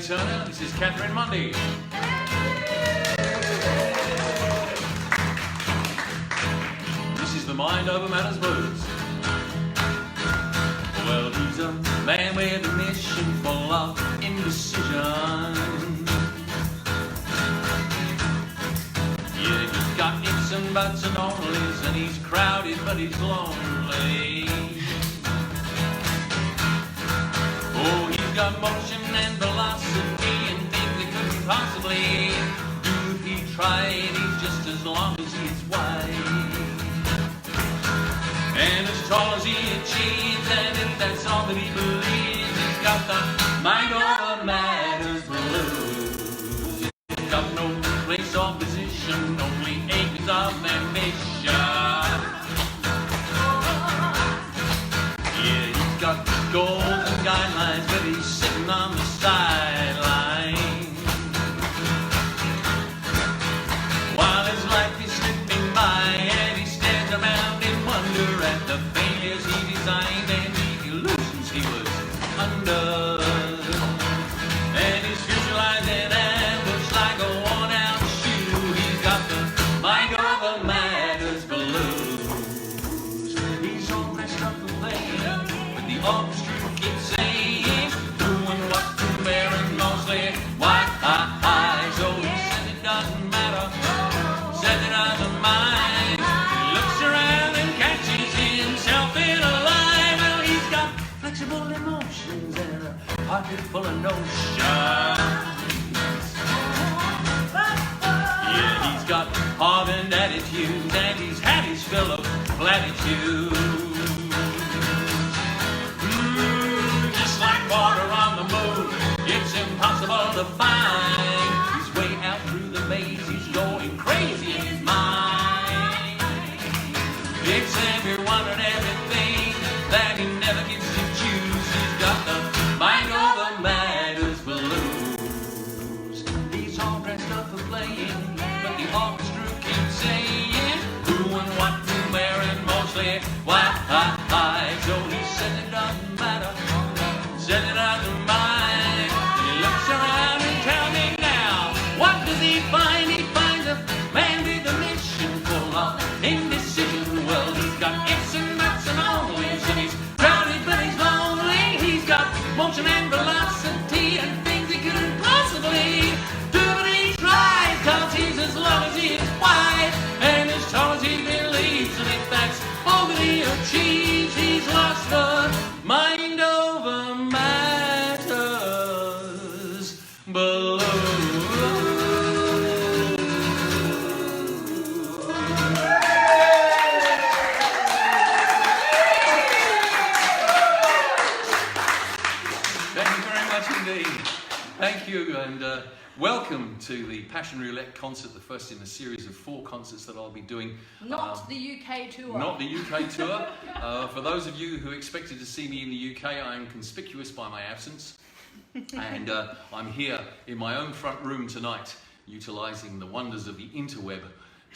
Mundy-Turner. This is Catherine Mundy. This is the Mind Over Matters Blues. Well, he's a man with a mission full of indecision. Yeah, he's got ifs and buts and onlys, and he's crowded but he's lonely. Oh, he's got motion and velocity and things he couldn't possibly do if he tried. He's just as long as he is wide, and as tall as he achieves, and if that's all that he believes, he's got the mind over matters blues. He's got no place or position, only acres of ambition. Yeah, he's got goals and guidelines, but he's sitting on the sideline while his life is slipping by, and he stands around in wonder at the failures he designed and the illusions he was under. And he's visualized an ambush like a worn-out shoe. He's got the mind over matters blues. He's all dressed up for playing, but the orchestra keeps saying who and what, to where, and mostly why. So he says it doesn't matter, says it doesn't mind. He looks around and catches himself in a lie. Well, he's got flexible emotions and a pocket full of notions. Yeah, he's got hardened attitudes, and he's had his fill of platitudes. Just like water on the moon, it's impossible to find. He's way out through the maze, he's going crazy in his mind. It's everyone and everything that he never gets to choose. He's got the mind over matters blues. He's all dressed up for playing, but the orchestra keeps saying who and what, who, where, and mostly why. So he said it doesn't matter, said it doesn't mind. He looks around and tells me now, what does he find? He finds a man with a mission full of indecision. Well, he's got ifs and buts and onlys, and he's crowded but he's lonely. He's got motion and velocity and things he couldn't possibly do, but he tries, cause he's as long as he is wide, and as tall as he believes, and if that's all that he achieves, he's lost the mind over matters blues. Thank you very much indeed. Thank you, and welcome to the Passion Roulette concert, the first in a series of 4 concerts that I'll be doing. Not the UK tour. Not the UK tour. For those of you who expected to see me in the UK, I am conspicuous by my absence. And I'm here in my own front room tonight, utilising the wonders of the interweb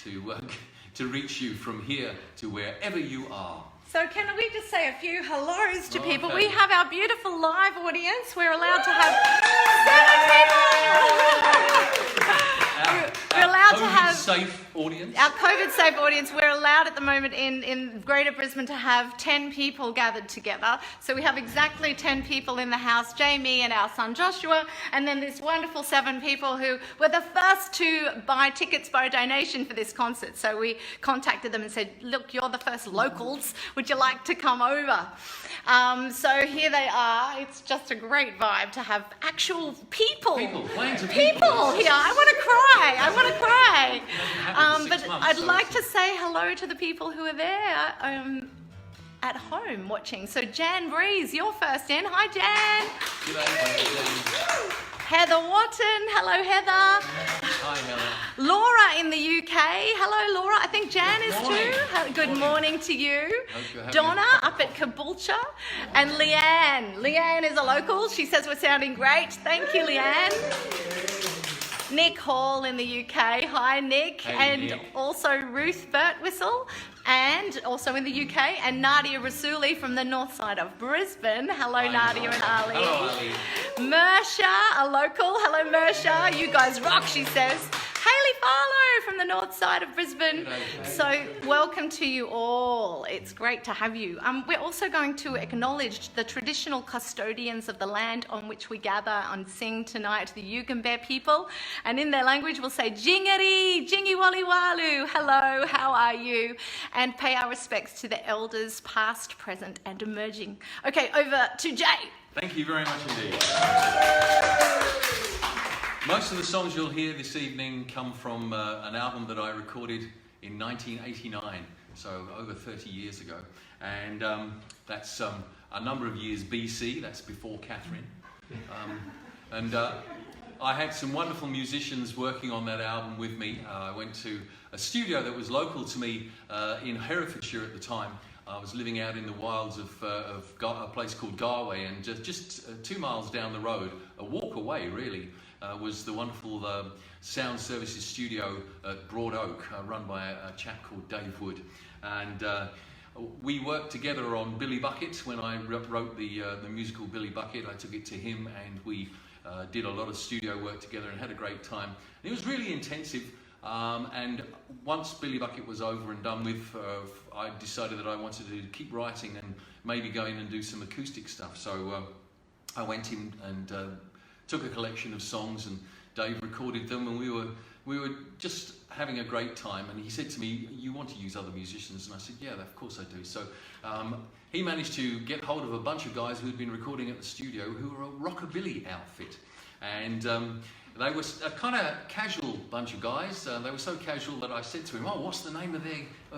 to reach you from here to wherever you are. So can we just say a few hellos to people? Okay. We have our beautiful live audience. We're allowed to have 7 people. We're allowed to have safe audience. Our COVID-safe audience. We're allowed at the moment in Greater Brisbane to have 10 people gathered together. So we have exactly 10 people in the house, Jamie and our son Joshua, and then this wonderful 7 people who were the first to buy tickets by donation for this concert. So we contacted them and said, look, you're the first locals. Would you like to come over? So here they are. It's just a great vibe to have actual people here. I want to cry. But I'd like to say hello to the people who are there at home watching. So Jan Breeze, you're first in. Hi, Jan. G'day. Heather Watton. Hello, Heather. Hi, Heather. Laura in the UK. Hello, Laura. I think Jan is too. Good morning to you. Donna up at Caboolture. And Leanne. Leanne is a local. She says we're sounding great. Thank you, Leanne. Nick Hall in the UK. Hi, Nick. Hey, and Nick. Also Ruth Birtwhistle, and also in the UK, and Nadia Rasuli from the north side of Brisbane. Hello, Hi, Nadia and Ali. Hello, Ali. Mersha, a local. Hello, Mersha. You guys rock, she says. Hayley Farlow from the north side of Brisbane. So welcome to you all. It's great to have you. We're also going to acknowledge the traditional custodians of the land on which we gather and sing tonight, the Yugambeh people. And in their language, we'll say Jingari, Jingi Wali Walu. Hello, how are you? And pay our respects to the elders, past, present, and emerging. Okay, over to Jay. Thank you very much indeed. Most of the songs you'll hear this evening come from an album that I recorded in 1989, so over 30 years ago. And that's a number of years BC, that's before Catherine. I had some wonderful musicians working on that album with me. I went to a studio that was local to me in Herefordshire at the time. I was living out in the wilds of a place called Galway, and just 2 miles down the road, a walk away really, was the wonderful Sound Services studio at Broad Oak, run by a chap called Dave Wood. And we worked together on Billy Bucket. When I wrote the musical Billy Bucket, I took it to him, and we did a lot of studio work together and had a great time. And it was really intensive. And once Billy Bucket was over and done with, I decided that I wanted to keep writing and maybe go in and do some acoustic stuff. So I went in and took a collection of songs, and Dave recorded them, and we were just having a great time. And he said to me, "You want to use other musicians?" And I said, "Yeah, of course I do." So he managed to get hold of a bunch of guys who had been recording at the studio who were a rockabilly outfit. And they were a kind of casual bunch of guys. They were so casual that I said to him, "Oh, what's the name of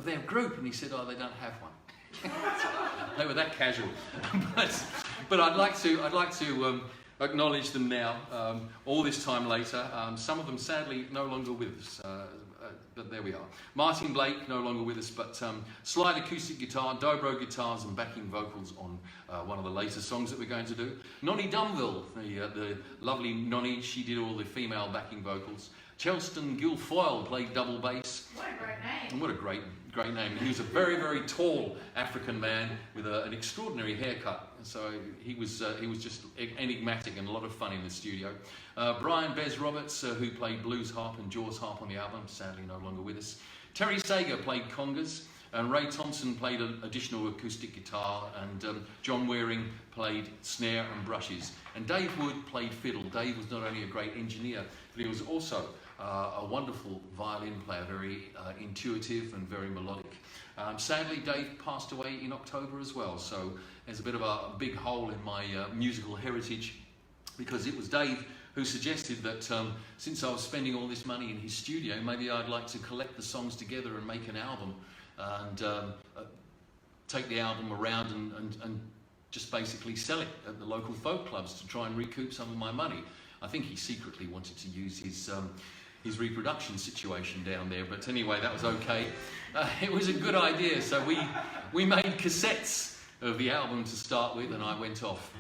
their group?" And he said, "Oh, they don't have one." They were that casual. but I'd like to acknowledge them now, all this time later. Some of them sadly no longer with us, but there we are. Martin Blake, no longer with us, but slide acoustic guitar, dobro guitars and backing vocals on one of the later songs that we're going to do. Nonnie Dunville, the lovely Nonnie, she did all the female backing vocals. Chelston Guilfoyle played double bass. What a great name. And what a great name. He was a very, very tall African man with an extraordinary haircut. So he was just enigmatic and a lot of fun in the studio. Brian Bez Roberts, who played blues harp and Jaws harp on the album, sadly no longer with us. Terry Sager played congas, and Ray Thompson played an additional acoustic guitar, and John Waring played snare and brushes. And Dave Wood played fiddle. Dave was not only a great engineer, but he was also a wonderful violin player, very intuitive and very melodic. Sadly, Dave passed away in October as well, so there's a bit of a big hole in my musical heritage, because it was Dave who suggested that since I was spending all this money in his studio, maybe I'd like to collect the songs together and make an album, and take the album around and just basically sell it at the local folk clubs to try and recoup some of my money. I think he secretly wanted to use his reproduction situation down there, but anyway, that was okay. It was a good idea, so we made cassettes of the album to start with, and I went off.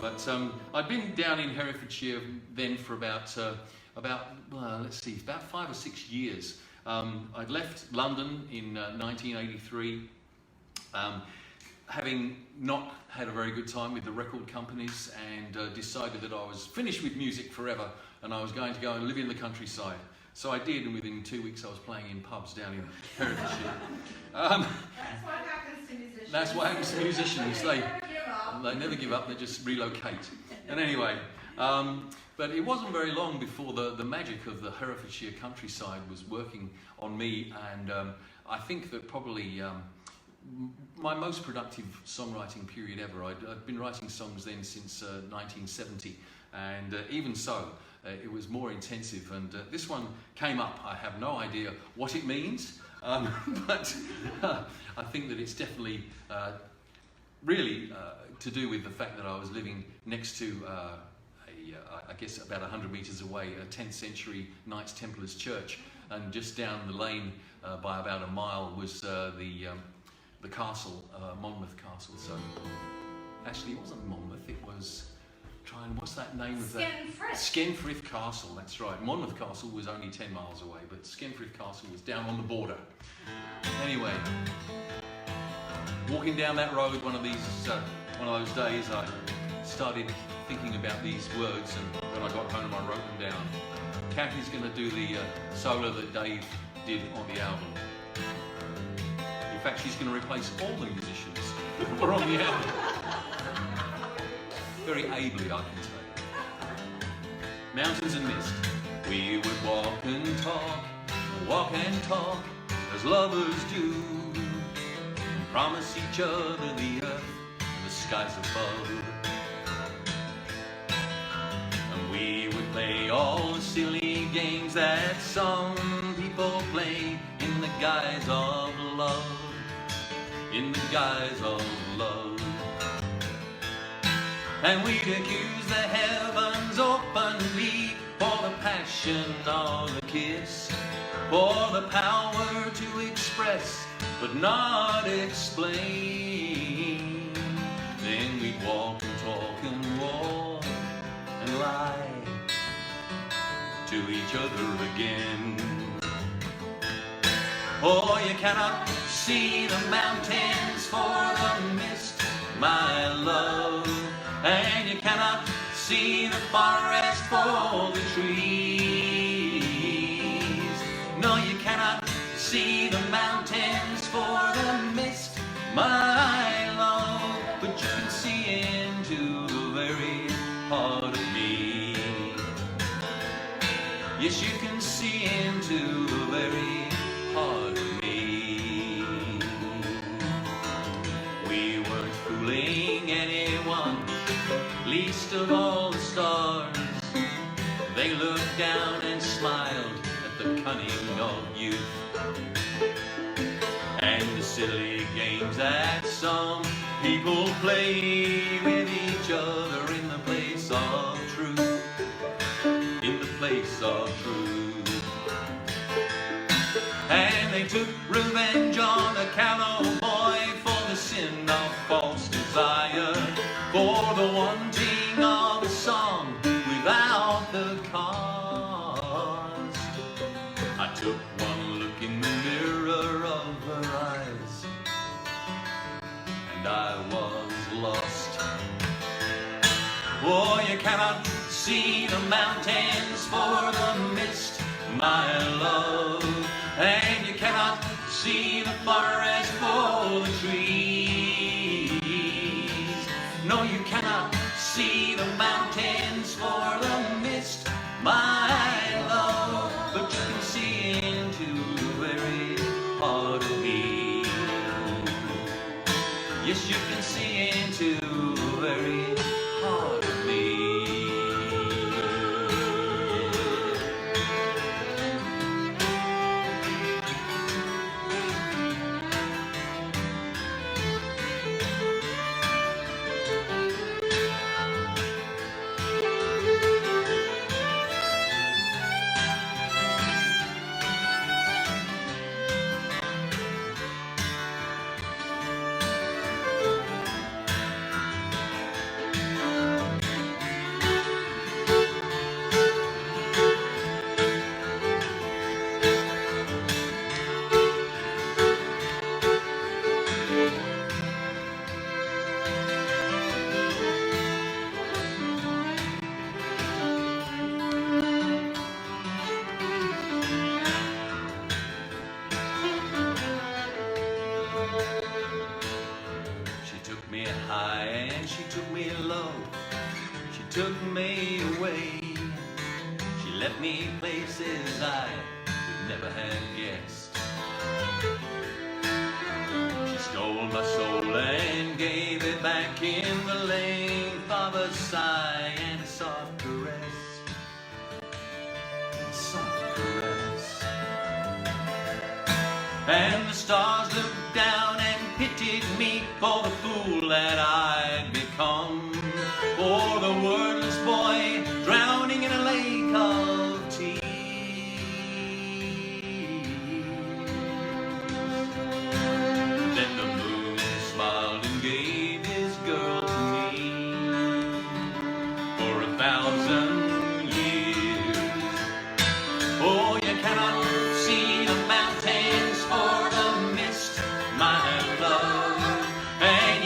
But I'd been down in Herefordshire then for about 5 or 6 years. I'd left London in 1983, having not had a very good time with the record companies, and decided that I was finished with music forever and I was going to go and live in the countryside. So I did, and within 2 weeks I was playing in pubs down in Herefordshire. That's what happens to musicians. That's what happens to musicians. They never give up, they just relocate. And anyway, but it wasn't very long before the magic of the Herefordshire countryside was working on me, and I think that probably my most productive songwriting period ever. I'd been writing songs then since 1970, and even so, it was more intensive, and this one came up. I have no idea what it means, but I think that it's definitely really to do with the fact that I was living next to, I guess about 100 metres away, a 10th century Knights Templars church, and just down the lane by about a mile was the castle, Monmouth Castle. So actually it wasn't Monmouth, it was, what's that name of that? Skenfrith Castle, that's right. Monmouth Castle was only 10 miles away, but Skenfrith Castle was down on the border. Anyway, walking down that road one of those days, I started thinking about these words, and when I got home I wrote them down. Cath is going to do the solo that Dave did on the album. In fact, she's going to replace all the musicians that were on the album. Very ably, I can say. Mountains and Mist. We would walk and talk as lovers do, and promise each other the earth and the skies above. And we would play all the silly games that some people play in the guise of love, in the guise of love. And we'd accuse the heavens openly for the passion of the kiss, for the power to express but not explain. Then we'd walk and talk and war and lie to each other again. Oh, you cannot see the mountains for the mist, my love, and you cannot see the forest for the trees. No, you cannot see the mountains for the mist, my love, but you can see into the very heart of me. Yes, you can see into the very heart of me. We weren't fooling anyone, least of all the stars. They looked down and smiled at the cunning of youth, and the silly games that some people play with each other in the place of truth, in the place of truth. And they took revenge on a cowboy for the sin of false desire, for the wanting of a song without the cost. I took one look in the mirror of her eyes, and I was lost. Oh, you cannot see the mountains for the mist, my love, and you cannot see the forest for the trees. No, you cannot see the mountains for the mist, my love, but you can see into the very heart of me. Yes, you can see into the very heart of me. Took me away. She led me places I would never have guessed. She stole my soul and gave it back in the length of a sigh and a soft caress. A soft caress. And the stars looked down and pitied me for the fool that I'd become. For the wordless boy drowning in a lake of tears. Then the moon smiled and gave his girl to me for 1,000 years. Oh, you cannot see the mountains for the mist, my love, and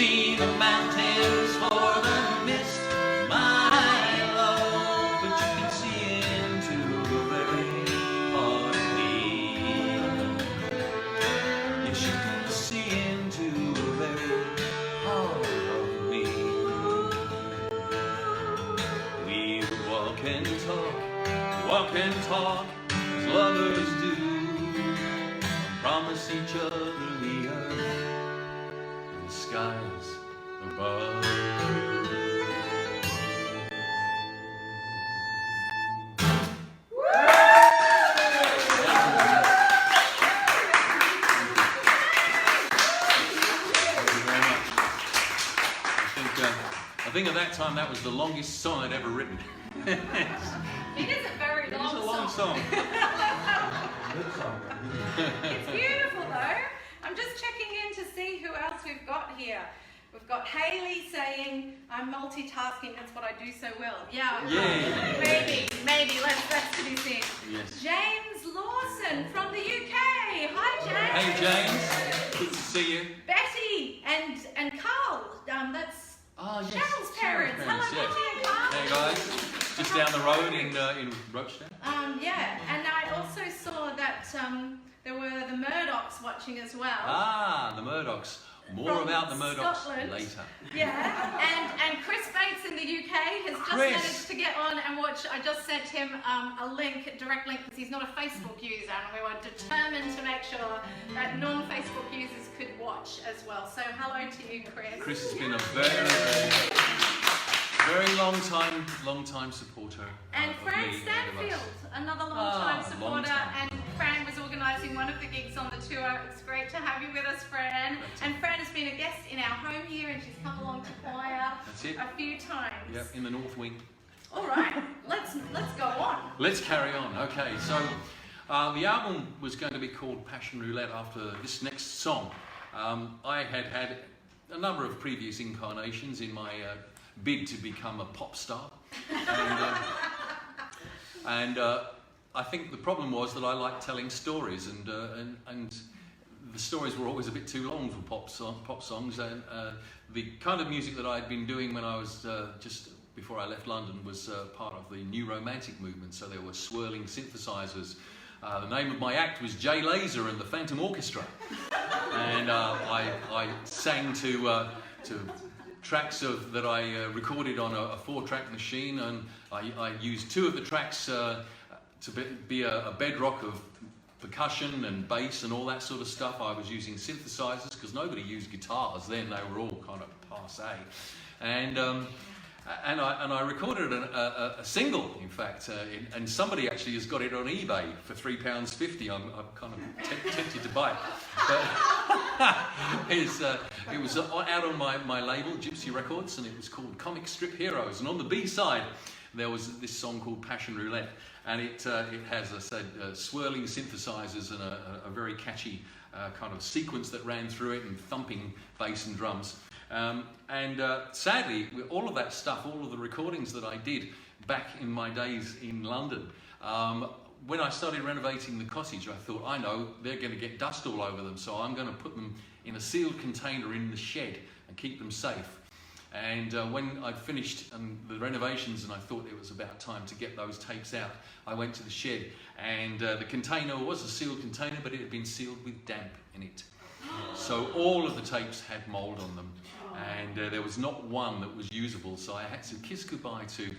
see the mountains for the mist, my love, but you can see into a very part of me. Yes, you can see into a very part of me. We would walk and talk as lovers do, and promise each other the earth and the skies above. I think at that time that was the longest song I'd ever written. It is a very long song. It's a long song. It's beautiful though. I'm just checking in to see who else we've got here. We've got Hayley saying, I'm multitasking, that's what I do so well. Yeah. Maybe. Let's do this in. Yes. James Lawson from the UK. Hi, James. Hey, James. Good to see you. Betty and Carl. That's Yes. Cheryl's parents. Hello, yes. Betty and Carl. Hey, guys. Just down the road in Rochester. Yeah, and I also saw that there were the Murdochs watching as well. Ah, the Murdochs. More From about the Murdochs Scotland. later. Yeah, and Chris Bates in the UK has just managed to get on and watch. I just sent him a direct link, because he's not a Facebook user, and we were determined to make sure that non-Facebook users could watch as well. So hello to you, Chris. Chris has been a very long time supporter. And Fran of me Stanfield, and another long-time long supporter, time. and Fran was organising one of the gigs on the tour. It's great to have you with us, Fran. And Fran has been a guest in our home here, and she's come along to choir a few times. Yep, in the North Wing. All right, let's go on. Let's carry on. Okay, so the album was going to be called Passion Roulette after this next song. I had a number of previous incarnations in my bid to become a pop star, and I think the problem was that I liked telling stories, and the stories were always a bit too long for pop songs, and the kind of music that I'd been doing when I was just before I left London was part of the new romantic movement, so there were swirling synthesizers. The name of my act was Jay Laser and the Phantom Orchestra, and I sang to tracks that I recorded on a 4-track machine, and I used 2 of the tracks to be a bedrock of percussion and bass and all that sort of stuff. I was using synthesizers because nobody used guitars then; they were all kind of passé. And I recorded a single, in fact, and somebody actually has got it on eBay for £3.50. I'm kind of tempted to buy it, but it was out on my label, Gypsy Records, and it was called Comic Strip Heroes. And on the B side, there was this song called Passion Roulette, and it has, as I said, swirling synthesizers and a very catchy kind of sequence that ran through it, and thumping bass and drums. Sadly, all of that stuff, all of the recordings that I did back in my days in London, when I started renovating the cottage, I thought, I know, they're going to get dust all over them, so I'm going to put them in a sealed container in the shed and keep them safe. And when I'd finished the renovations and I thought it was about time to get those tapes out, I went to the shed, and the container was a sealed container, but it had been sealed with damp in it. So all of the tapes had mould on them, and there was not one that was usable, so I had to kiss goodbye to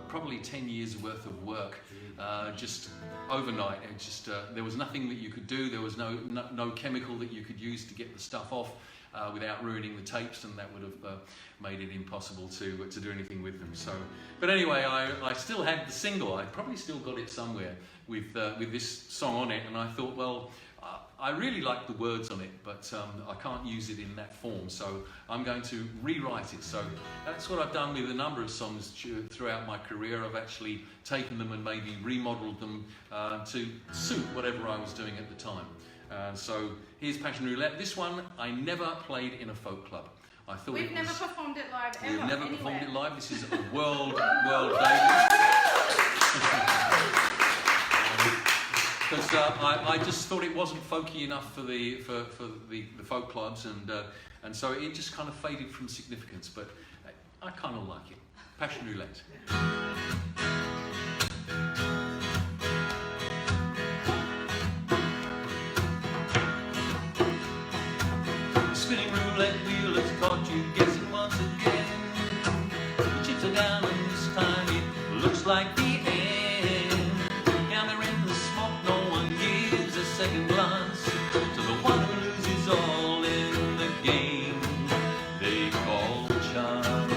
probably 10 years worth of work just overnight. It just there was nothing that you could do. There was no chemical that you could use to get the stuff off without ruining the tapes, and that would have made it impossible to do anything with them. So, but anyway, I still had the single. I probably still got it somewhere with this song on it, and I thought, well, I really like the words on it, but I can't use it in that form, so I'm going to rewrite it. So that's what I've done with a number of songs throughout my career. I've actually taken them and maybe remodeled them to suit whatever I was doing at the time. So here's Passion Roulette. This one I never played in a folk club. I thought We've never performed it live ever. We've never anywhere. performed it live. This is a world debut. because I just thought it wasn't folky enough for the folk clubs, and so it just kind of faded from significance. But I kind of like it. Passion Roulette. The spinning roulette wheel has caught you guessing once again. The chips are down, and this time it looks like the end. Down there in the smoke, no one gives a second glance to the one who loses all in the game they call chance.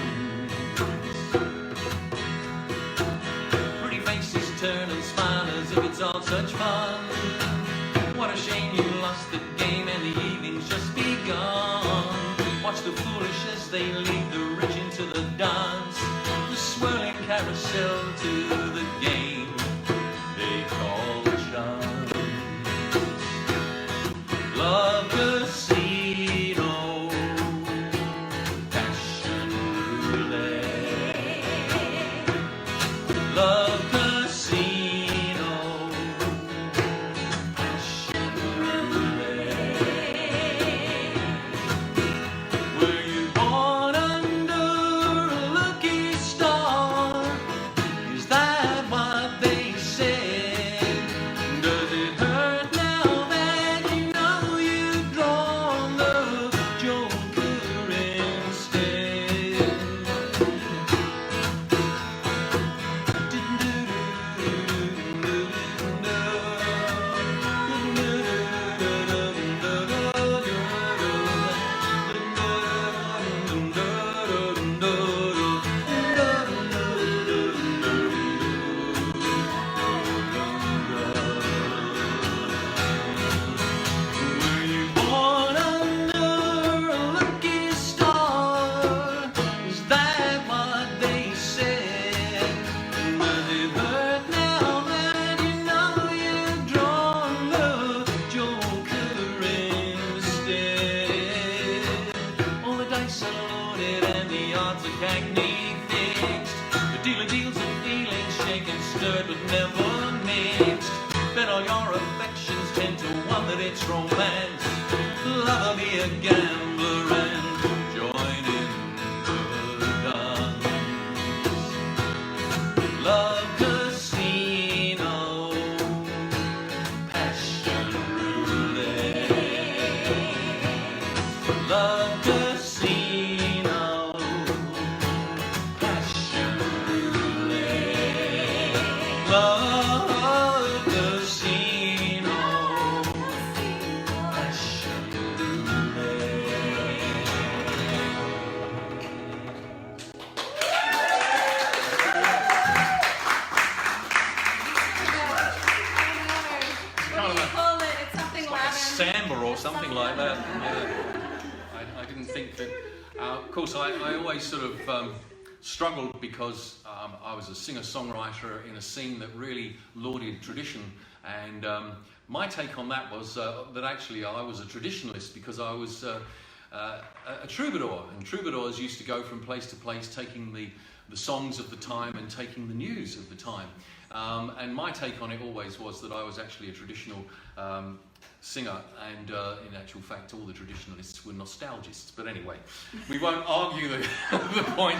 Pretty faces turn and smile as if it's all such fun. What a shame you lost the game and the evening's just begun. Watch the foolish as they lead the rich into the dance, the swirling carousel to the game they call chance. Love Casino, Passion Roulette. Love Casino, Passion Roulette. Were you born under a lucky star? Is that what they said? Does it hurt now that you know you've drawn the joker instead? Were you born under a lucky star? Is that what they said? Does it hurt now that you know you've drawn the joker instead? All the dice are loaded and the odds are cagney fixed. The dealer deals and feelings shaken, stirred but never mixed. Bet all your affections 10 to 1 that it's romance. Love will be a gambler and join in the dance. Love Casino, Passion Roulette. Love Casino, Passion Roulette. Love Casino, Passion Roulette. What do you call it? It's something Like a Latin. samba or something like that. Yeah. I didn't think that. Of course, I always sort of struggled because I was a singer-songwriter in a scene that really lauded tradition, and my take on that was that actually I was a traditionalist because I was a troubadour, and troubadours used to go from place to place taking the songs of the time and taking the news of the time. And my take on it always was that I was actually a traditional singer, and in actual fact all the traditionalists were nostalgists. But anyway, we won't argue the point.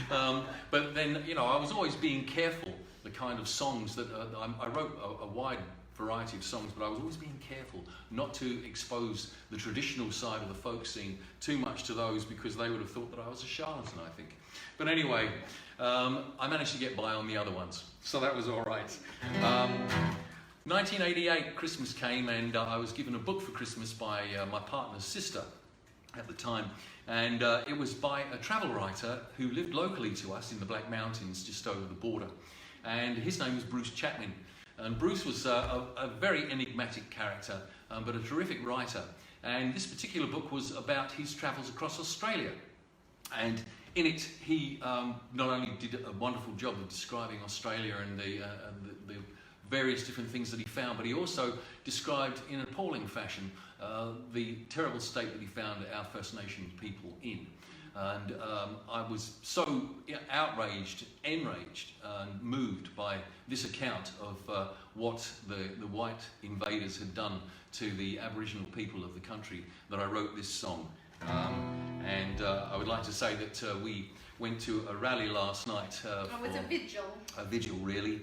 But then, you know, I was always being careful the kind of songs that I wrote a wide variety of songs, but I was always being careful not to expose the traditional side of the folk scene too much to those, because they would have thought that I was a charlatan, I think. But anyway, I managed to get by on the other ones, so that was all right. 1988, Christmas came, and I was given a book for Christmas by my partner's sister at the time, and it was by a travel writer who lived locally to us in the Black Mountains just over the border, and his name was Bruce Chapman. And Bruce was a very enigmatic character, but a terrific writer. And this particular book was about his travels across Australia. And in it, he not only did a wonderful job of describing Australia and the various different things that he found, but he also described in an appalling fashion the terrible state that he found our First Nations people in. And I was so outraged, enraged, and moved by this account of what the white invaders had done to the Aboriginal people of the country that I wrote this song. I would like to say that we went to a rally last night. It was a vigil. A vigil, really,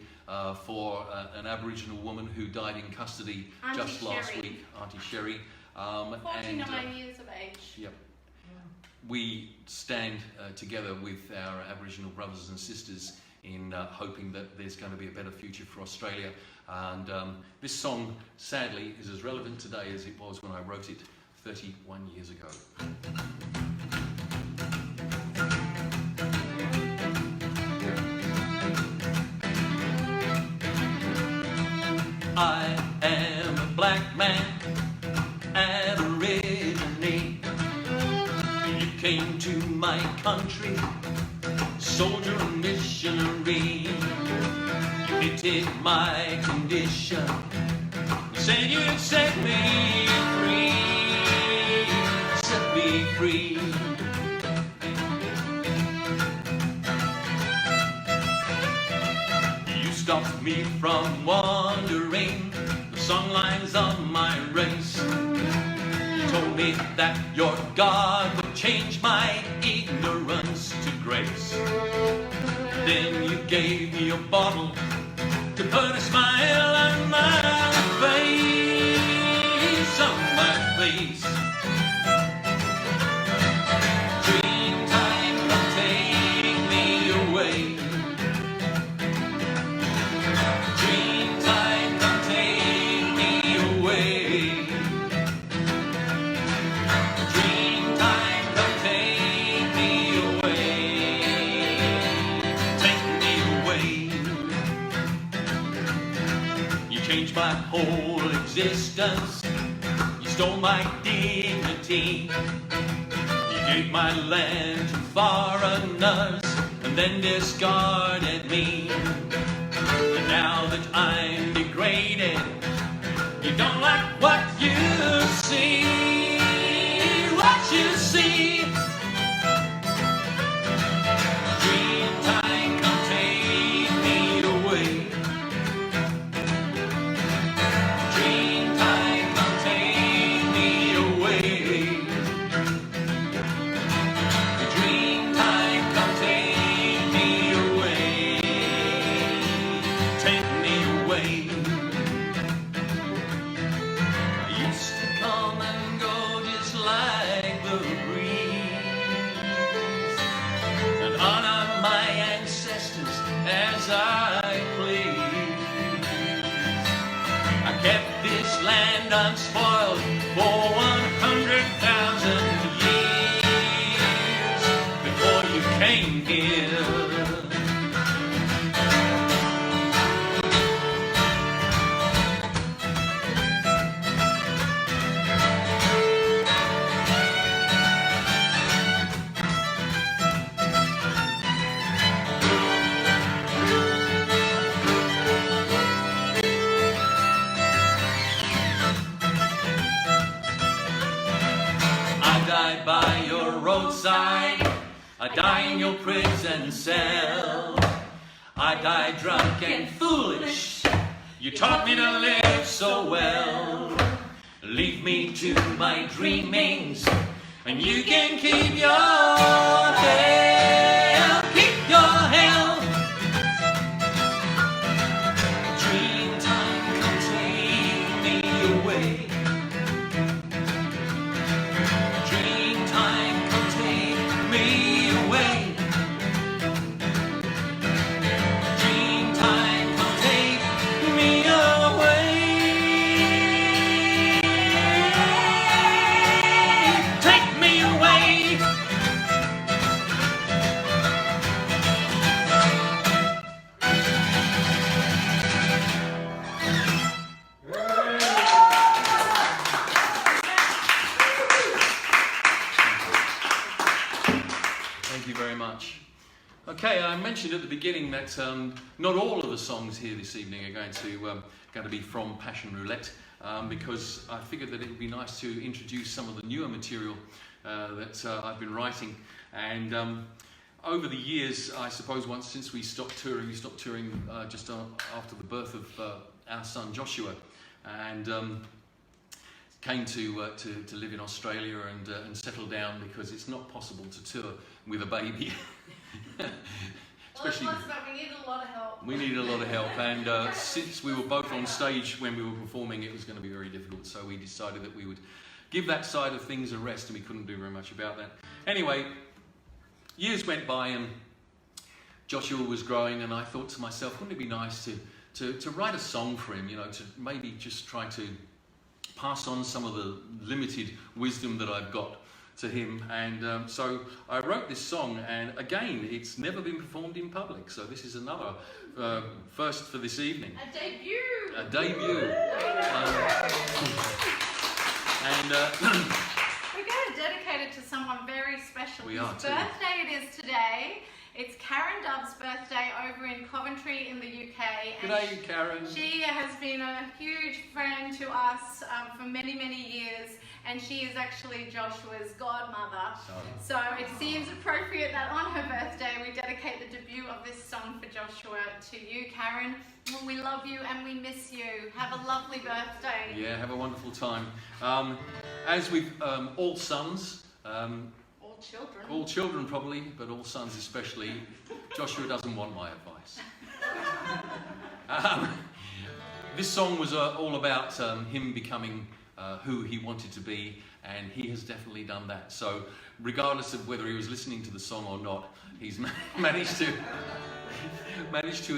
for an Aboriginal woman who died in custody just last week, Auntie Sherry. 49 years of age. Yep. We stand together with our Aboriginal brothers and sisters in hoping that there's going to be a better future for Australia. And this song, sadly, is as relevant today as it was when I wrote it 31 years ago. I am a black man, Aborigine. You came to my country, soldier and missionary. You pitied my condition, you said you'd set me free, set me free. You stopped me from wandering the songlines of my race. You told me that your God would change my ignorance to grace. Then you gave me a bottle to put a smile on my face, on my face. Dreamtime, come take me away. Dreamtime, come take me away. Dreamtime, come take me away. Take me away. You changed my whole existence. You stole my dignity. You gave my land to foreigners and then discarded me. And now that I'm degraded, you don't like what you see. What you see. Dreamtime, come take me away. Dreamtime, come take me away. Dreamtime, come take me away. Take me away. I used to come and go just like the breeze, and honor my ancestors as I please. I kept this land unspoiled for 100,000 years before you came here. I died by your roadside, I die in your prison cell. I died drunk and foolish, you taught me to live so well. Leave me to my dreamings, and you can keep your hell, keep your hell. Dreamtime, come take me away. Dreamtime, come take me away. Dreamtime, come take me away. Take me away. Thank you very much. Okay, I mentioned at the beginning that not all of the songs here this evening are going to be from Passion Roulette, because I figured that it would be nice to introduce some of the newer material that I've been writing. And over the years, I suppose once since we stopped touring just after the birth of our son Joshua, and came to live in Australia and settle down, because it's not possible to tour with a baby. Especially, well, but we needed a lot of help. We needed a lot of help, and since we were both on stage when we were performing, it was going to be very difficult. So we decided that we would give that side of things a rest, and we couldn't do very much about that. Anyway, years went by, and Joshua was growing, and I thought to myself, wouldn't it be nice to write a song for him? You know, to maybe just try to pass on some of the limited wisdom that I've got to him. And so I wrote this song, and again, it's never been performed in public, so this is another first for this evening. A debut! A debut. We're going to dedicate it to someone very special. We Whose are too. birthday it is today. It's Karen Dove's birthday over in Coventry in the UK. And G'day, Karen. She has been a huge friend to us for many, many years, and she is actually Joshua's godmother. So it seems appropriate that on her birthday we dedicate the debut of this song for Joshua to you, Karen. We love you and we miss you. Have a lovely birthday. Yeah, have a wonderful time. As with all sons, all children probably, but all sons especially, Joshua doesn't want my advice. This song was all about him becoming who he wanted to be, and he has definitely done that. So regardless of whether he was listening to the song or not, he's managed to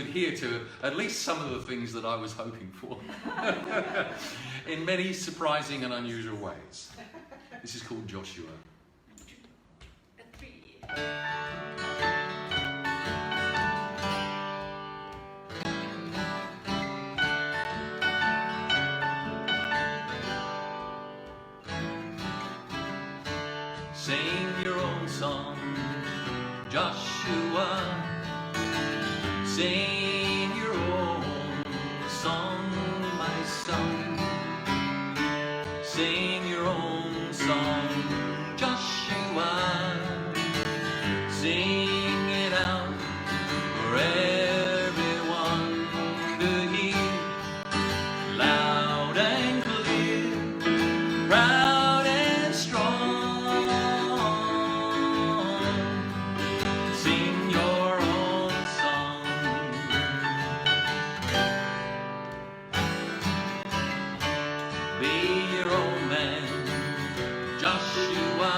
adhere to at least some of the things that I was hoping for in many surprising and unusual ways. This is called Joshua. Sing your own song, Joshua. Sing your own song, my son. Sing your own song, Joshua. Sing it out for everyone to hear, loud and clear, proud and strong. Sing your own song. Be your own man, Joshua.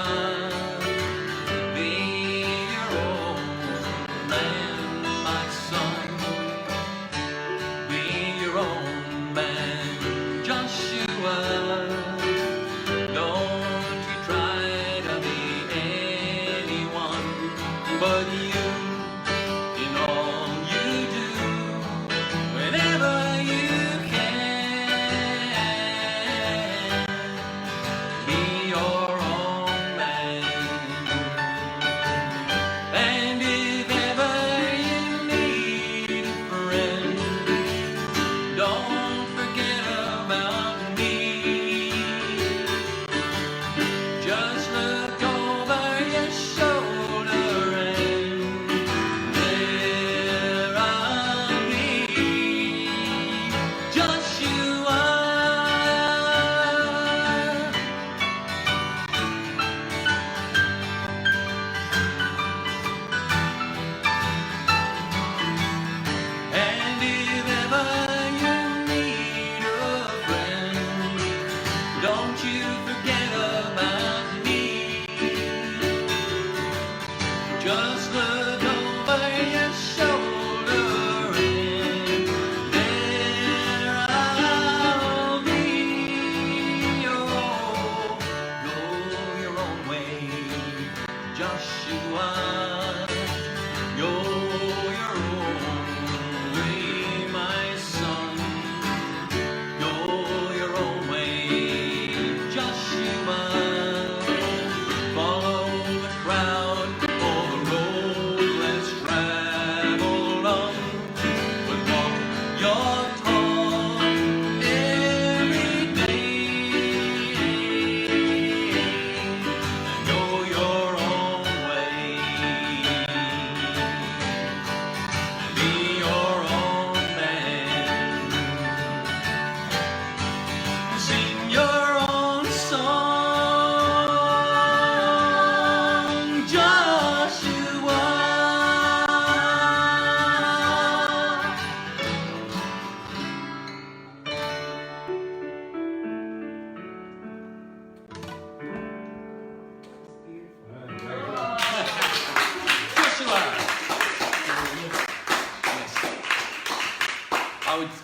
Way.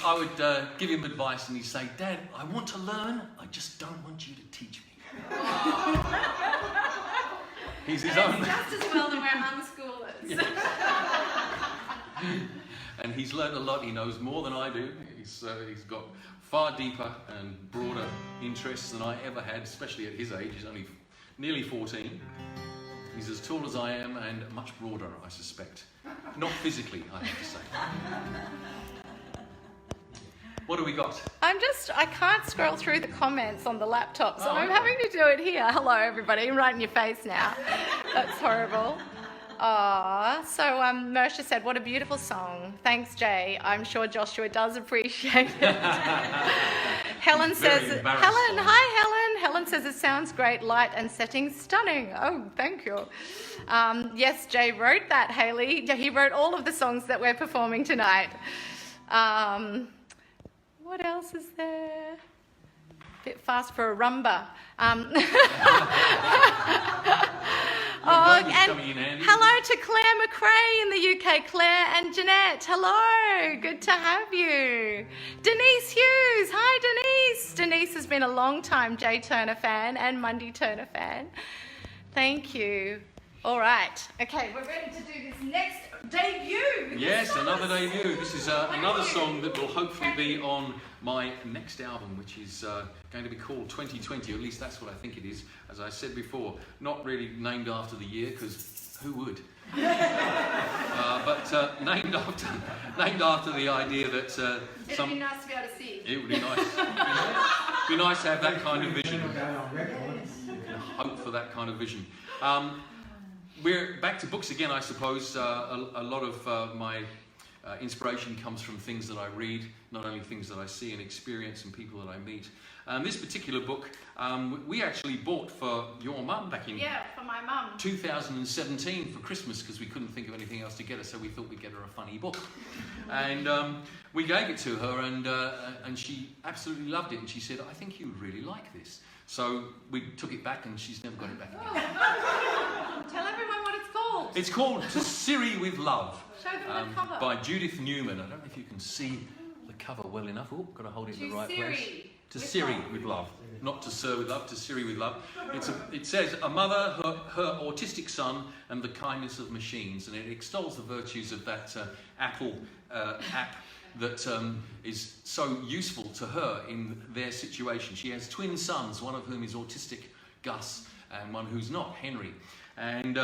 I would give him advice and he'd say, Dad, I want to learn, I just don't want you to teach me. He's his own. It's just as well that we're unschoolers. And he's learned a lot. He knows more than I do. He's got far deeper and broader interests than I ever had, especially at his age. He's only nearly 14. He's as tall as I am and much broader, I suspect. Not physically, I have to say. What do we got? I can't scroll through the comments on the laptop, so I'm having to do it here. Hello, everybody. I'm right in your face now. That's horrible. So Mersha said, what a beautiful song. Thanks, Jay. I'm sure Joshua does appreciate it. Helen says, hi, Helen. Helen says, it sounds great, light and setting stunning. Oh, thank you. Yes, Jay wrote that, Hayley. He wrote all of the songs that we're performing tonight. What else is there? A bit fast for a rumba. And hello to Claire McRae in the UK. Claire and Jeanette, hello. Good to have you. Denise Hughes, hi Denise. Denise has been a long time Jay Turner fan and Mundy-Turner fan. Thank you. All right. Okay, we're ready to do this next debut. Yes, another debut. This is another song that will hopefully be on my next album, which is going to be called 2020, or at least that's what I think it is. As I said before, not really named after the year, because who would? But named after the idea that It'd be nice to be able to see. It would be nice. It'd be nice to have that kind of vision. Hope for that kind of vision. We're back to books again, I suppose. A lot of my inspiration comes from things that I read, not only things that I see and experience and people that I meet. This particular book we actually bought for your mum back in for my mum 2017 for Christmas, because we couldn't think of anything else to get her, so we thought we'd get her a funny book. And we gave it to her, and she absolutely loved it, and she said, I think you would really like this. So we took it back, and she's never got it back again. Tell everyone what it's called. It's called To Siri with Love. Show them the cover. By Judith Newman. I don't know if you can see the cover well enough. Oh, got to hold it in the right place. To Siri with Love. Not to Sir with Love, To Siri with Love. It says, a mother, her autistic son, and the kindness of machines. And it extols the virtues of that Apple app that is so useful to her in their situation. She has twin sons, one of whom is autistic, Gus, and one who's not, Henry. And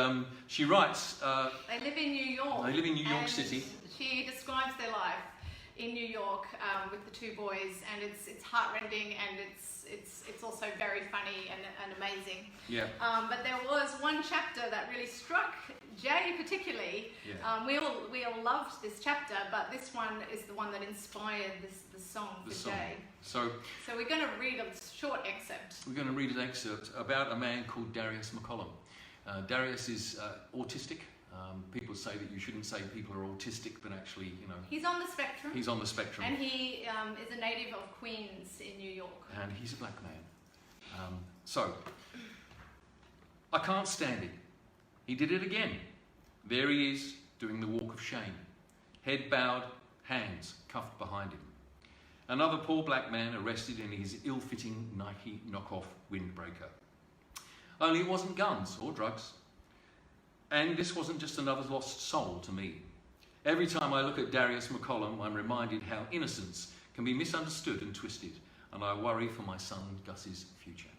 she writes... they live in New York. They live in New York City. She describes their life in New York with the two boys, and it's heartrending, and it's also very funny and amazing. Yeah. But there was one chapter that really struck Jay particularly. Yeah. We all loved this chapter, but this one is the one that inspired the song for Jay. So we're going to read a short excerpt. We're going to read an excerpt about a man called Darius McCollum. Darius is autistic. People say that you shouldn't say people are autistic, but actually, you know... He's on the spectrum. He's on the spectrum. And he is a native of Queens in New York. And he's a black man. So, I can't stand it. He did it again. There he is, doing the walk of shame. Head bowed, hands cuffed behind him. Another poor black man arrested in his ill-fitting Nike knockoff windbreaker. Only it wasn't guns or drugs. And this wasn't just another lost soul to me. Every time I look at Darius McCollum, I'm reminded how innocence can be misunderstood and twisted, and I worry for my son Gus's future.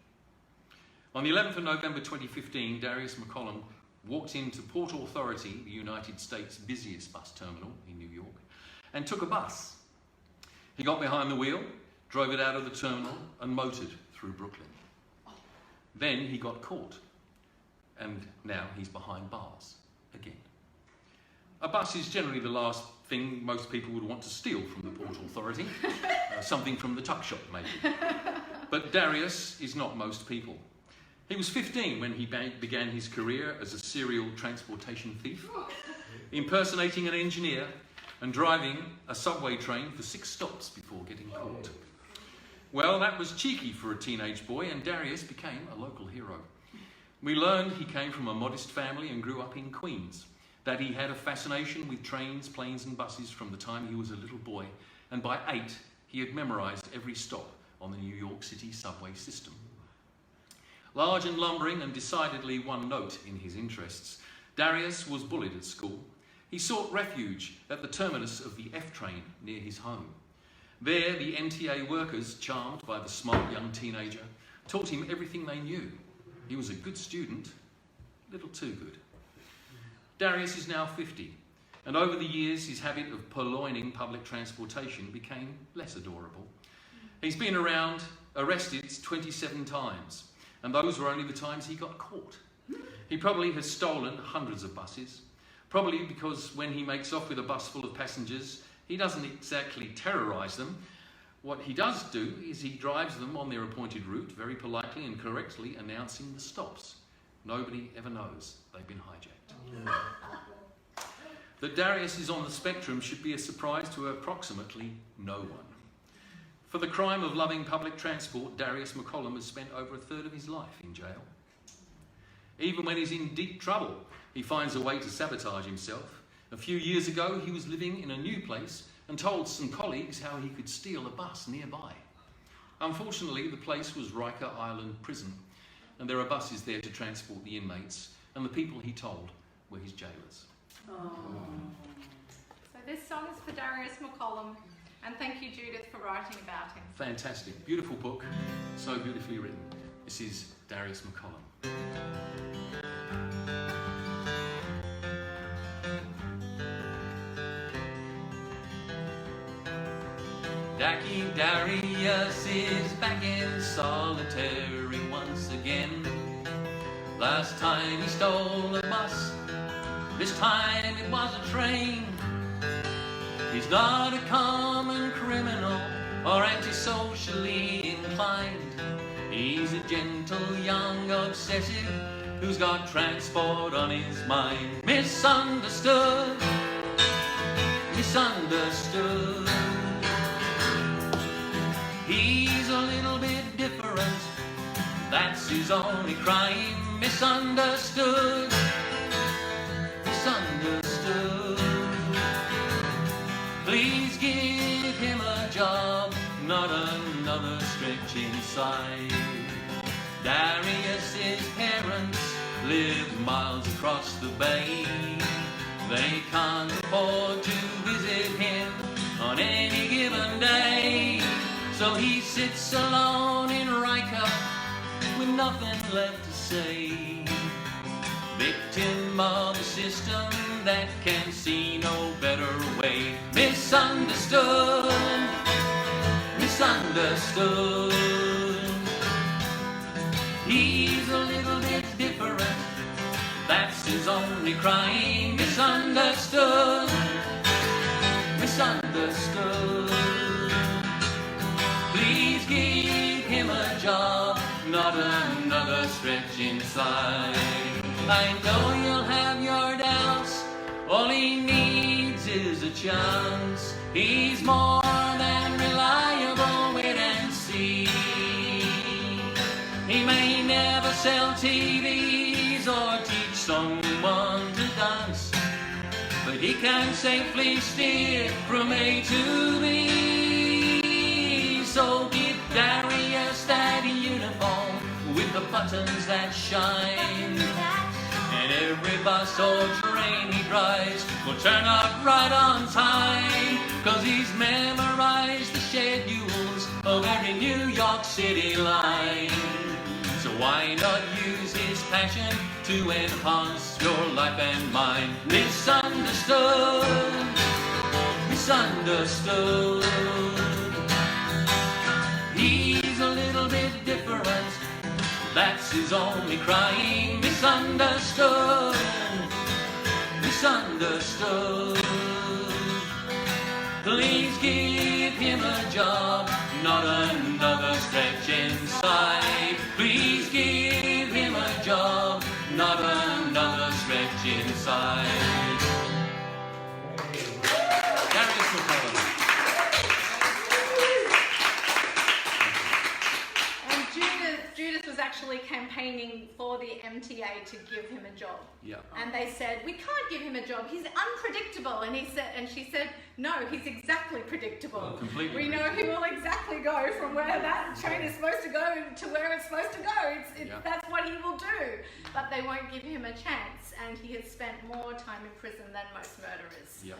On the 11th of November 2015, Darius McCollum walked into Port Authority, the United States' busiest bus terminal in New York, and took a bus. He got behind the wheel, drove it out of the terminal, and motored through Brooklyn. Then he got caught. And now he's behind bars again. A bus is generally the last thing most people would want to steal from the Port Authority. Something from the tuck shop, maybe. But Darius is not most people. He was 15 when he began his career as a serial transportation thief, impersonating an engineer and driving a subway train for 6 stops before getting caught. Well, that was cheeky for a teenage boy, and Darius became a local hero. We learned he came from a modest family and grew up in Queens, that he had a fascination with trains, planes and buses from the time he was a little boy, and by 8 he had memorised every stop on the New York City subway system. Large and lumbering and decidedly one note in his interests, Darius was bullied at school. He sought refuge at the terminus of the F train near his home. There, the MTA workers, charmed by the smart young teenager, taught him everything they knew. He was a good student, a little too good. Darius is now 50, and over the years his habit of purloining public transportation became less adorable. He's been arrested 27 times, and those were only the times he got caught. He probably has stolen hundreds of buses, probably because when he makes off with a bus full of passengers, he doesn't exactly terrorise them. What he does do is he drives them on their appointed route, very politely and correctly announcing the stops. Nobody ever knows they've been hijacked. That Darius is on the spectrum should be a surprise to approximately no one. For the crime of loving public transport, Darius McCollum has spent over a third of his life in jail. Even when he's in deep trouble, he finds a way to sabotage himself. A few years ago, he was living in a new place and told some colleagues how he could steal a bus nearby. Unfortunately, the place was Riker Island Prison, and there are buses there to transport the inmates, and the people he told were his jailers. Oh. So this song is for Darius McCollum, and thank you, Judith, for writing about him. Fantastic. Beautiful book. So beautifully written. This is Darius McCollum. Darius is back in solitary once again. Last time he stole a bus, this time it was a train. He's not a common criminal or antisocially inclined. He's a gentle young obsessive who's got transport on his mind. Misunderstood, misunderstood. He's a little bit different, that's his only crime. Misunderstood, misunderstood. Please give him a job, not another stretch inside. Darius's parents live miles across the bay. They can't afford to visit him on any given day. So he sits alone in Riker with nothing left to say. Victim of a system that can see no better way. Misunderstood, misunderstood. He's a little bit different, that's his only crime. Misunderstood, misunderstood. Please give him a job, not another stretch inside. I know you'll have your doubts, all he needs is a chance. He's more than reliable, wait and see. He may never sell TVs or teach someone to dance, but he can safely steer from A to B. So give Darius that uniform with the buttons that shine, and every bus or train he drives will turn up right on time, 'cause he's memorized the schedules of every New York City line. So why not use his passion to enhance your life and mine? Misunderstood, misunderstood. He's a little bit different, that's his only crime. Misunderstood, misunderstood. Please give him a job, not another stretch inside. Please give him a job, not another stretch inside. Darius McCollum. Judith was actually campaigning for the the MTA to give him a job. Yeah. And they said, we can't give him a job, he's unpredictable. And she said, no, he's exactly predictable. Well, completely we know he will exactly go from where that train is supposed to go to where it's supposed to go. That's what he will do. But they won't give him a chance, and he has spent more time in prison than most murderers. Yeah.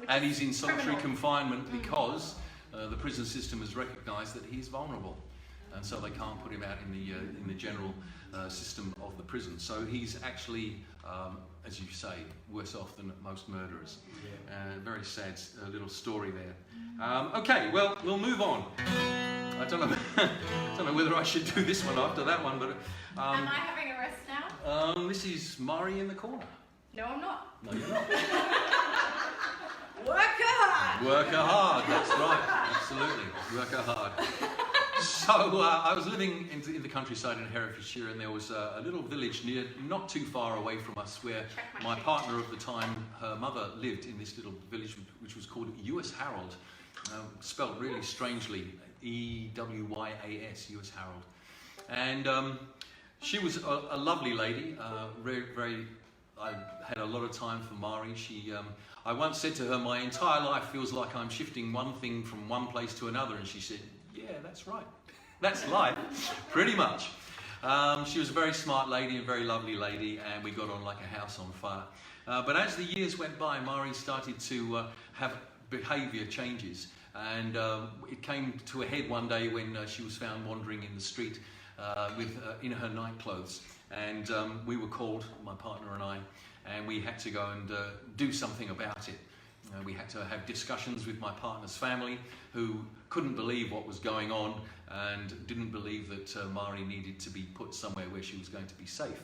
And he's in solitary confinement because the prison system has recognised that he's vulnerable, and so they can't put him out in the general system of the prison. So he's actually, as you say, worse off than most murderers. Very sad little story there. Okay, well, we'll move on. I don't know whether I should do this one after that one, but am I having a rest now? this is Mari in the corner. No, I'm not. No, you're not. Work hard. Work hard, that's right, absolutely. Work hard. So I was living in the countryside in Herefordshire, and there was a little village not too far away from us, where my partner of the time, her mother, lived in this little village which was called Ewis Harold, spelled really strangely, E-W-Y-A-S, Ewis Harold. And she was a lovely lady, I had a lot of time for Mari. I once said to her, my entire life feels like I'm shifting one thing from one place to another, and she said, yeah, that's right. That's life, pretty much. She was a very smart lady, a very lovely lady, and we got on like a house on fire. But as the years went by, Mari started to have behaviour changes, and it came to a head one day when she was found wandering in the street in her night clothes. And we were called, my partner and I, and we had to go and do something about it. We had to have discussions with my partner's family, who couldn't believe what was going on and didn't believe that Mari needed to be put somewhere where she was going to be safe.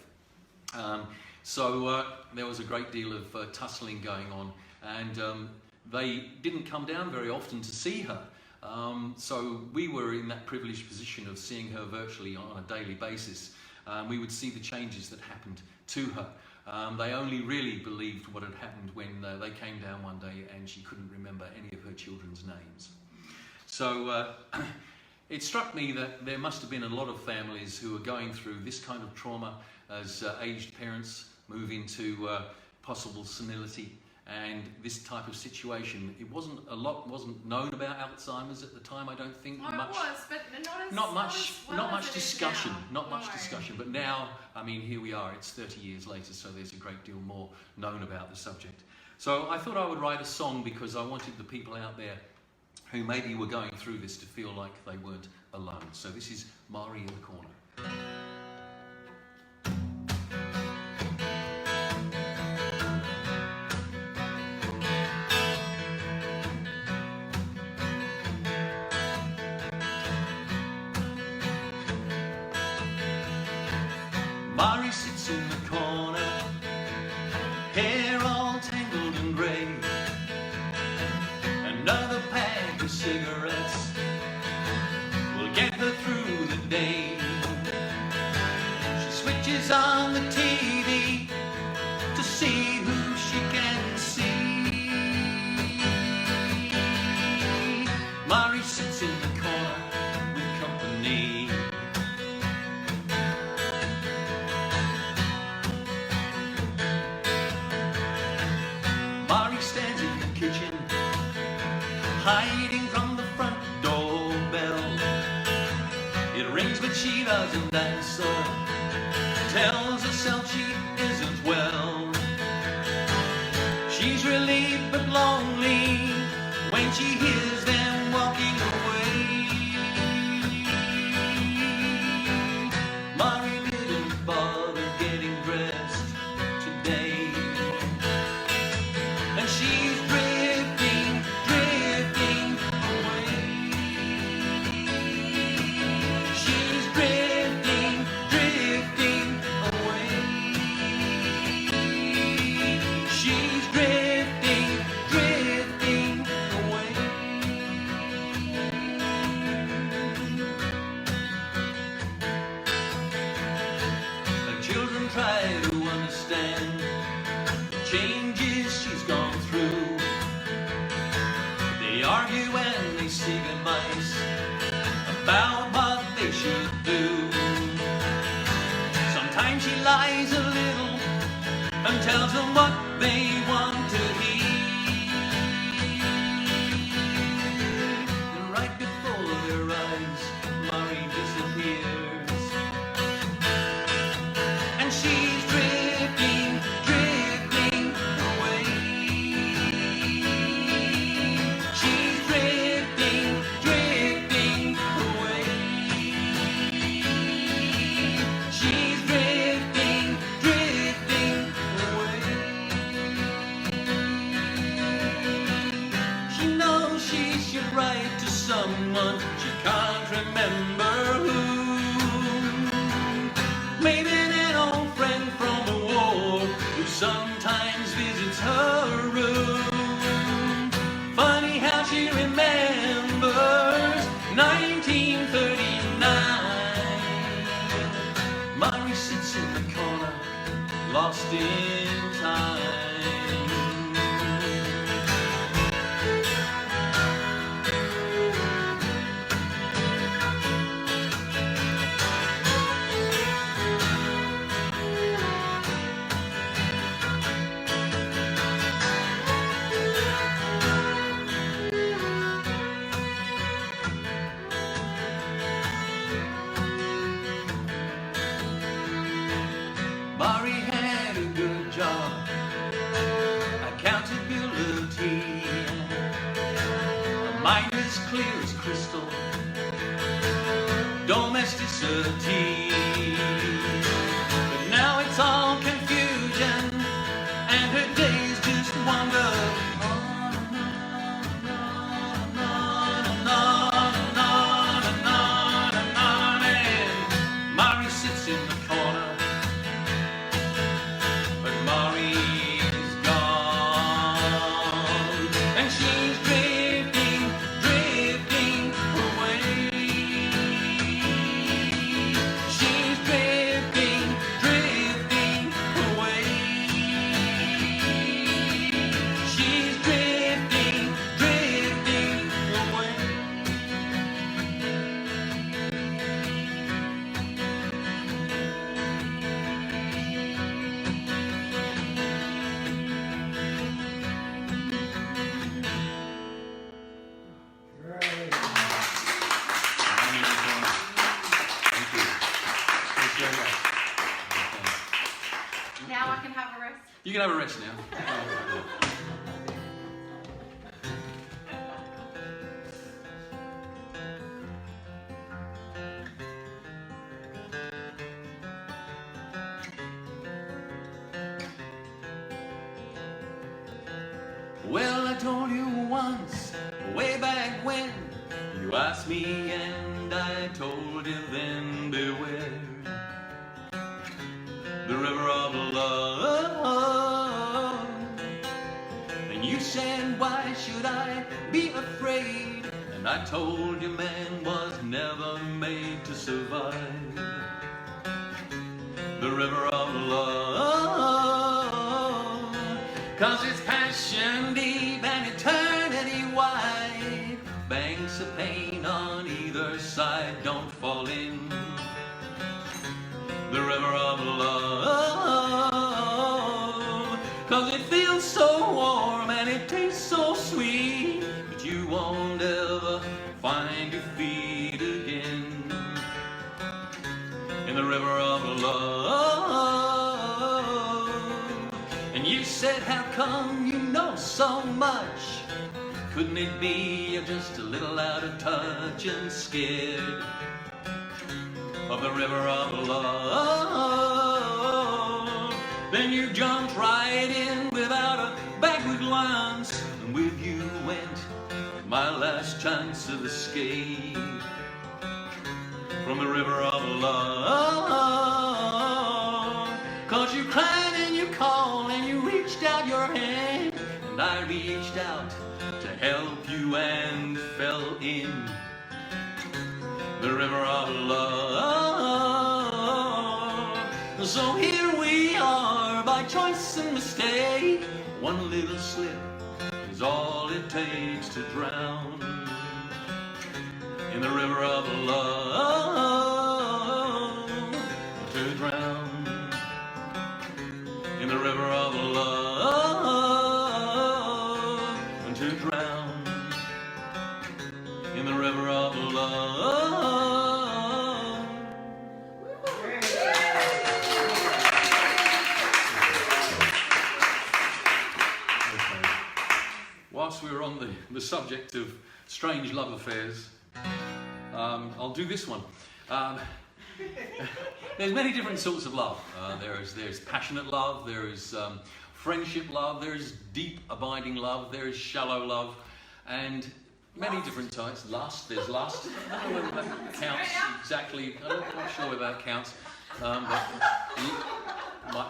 So there was a great deal of tussling going on, and they didn't come down very often to see her. So we were in that privileged position of seeing her virtually on a daily basis. We would see the changes that happened to her. They only really believed what had happened when they came down one day and she couldn't remember any of her children's names. So it struck me that there must have been a lot of families who were going through this kind of trauma as aged parents move into possible senility. And this type of situation, wasn't known about Alzheimer's at the time. I don't think much. It was, but not much discussion. No. But now, I mean, here we are. It's 30 years later, so there's a great deal more known about the subject. So I thought I would write a song because I wanted the people out there who maybe were going through this to feel like they weren't alone. So this is Mari in the Corner. Mari sits in the corner, hair all tangled and grey. Another pack of cigarettes will get her through the day. She switches on the TV to see who she can see. Mari sits in the corner with company. Hiding from the front doorbell. It rings but she doesn't answer. Tells herself she isn't well. She's relieved but lonely when she hears them walking away. Mari didn't bother getting dressed today, and she's drifting away. She's drifting away. She's drifting away. Her children try to understand the changes she's gone through. They argue and they seek advice about what they should do. Sometimes someone she can't remember who. Maybe an old friend from the war who sometimes visits her room. Funny how she remembers 1939. Mary sits in the corner, lost in time. Mari had a good job, accountability, a mind as clear as crystal, domesticity. But now it's all confusion, and her days just wander on and on and on and on and on and on. And Mari sits in the corner. Mari's gone, and she's drifting, drifting away. She's drifting, drifting away. She's drifting, drifting away. Now I can have a rest. You can have a rest now. Well, I told you once, way back when, you asked me and I told you then, beware the river of love. And you said, why should I be afraid? And I told you man was never made to survive the river of love. 'Cause it's passion deep and eternity wide, banks of pain on either side, don't fall in the river of love. 'Cause it feels so warm and it tastes so sweet, but you won't ever find your feet again in the river of love. And you said, how come you know so much? Couldn't it be you're just a little out of touch and scared of the river of love? Then you jumped right in without a backward glance, and with you went my last chance of escape from the river of love. 'Cause you cried and you called and you reached out your hand, and I reached out to help you and fell in the river of love. So here we are by choice and mistake. One little slip is all it takes to drown in the river of love. To drown in the river of love. And to drown in the river of love. Whilst we were on the subject of strange love affairs, I'll do this one. There's many different sorts of love. There's passionate love, there is friendship love, there is deep abiding love, there is shallow love, and Many different types. Lust, there's lust. I don't know whether that counts exactly. I'm not sure whether that counts.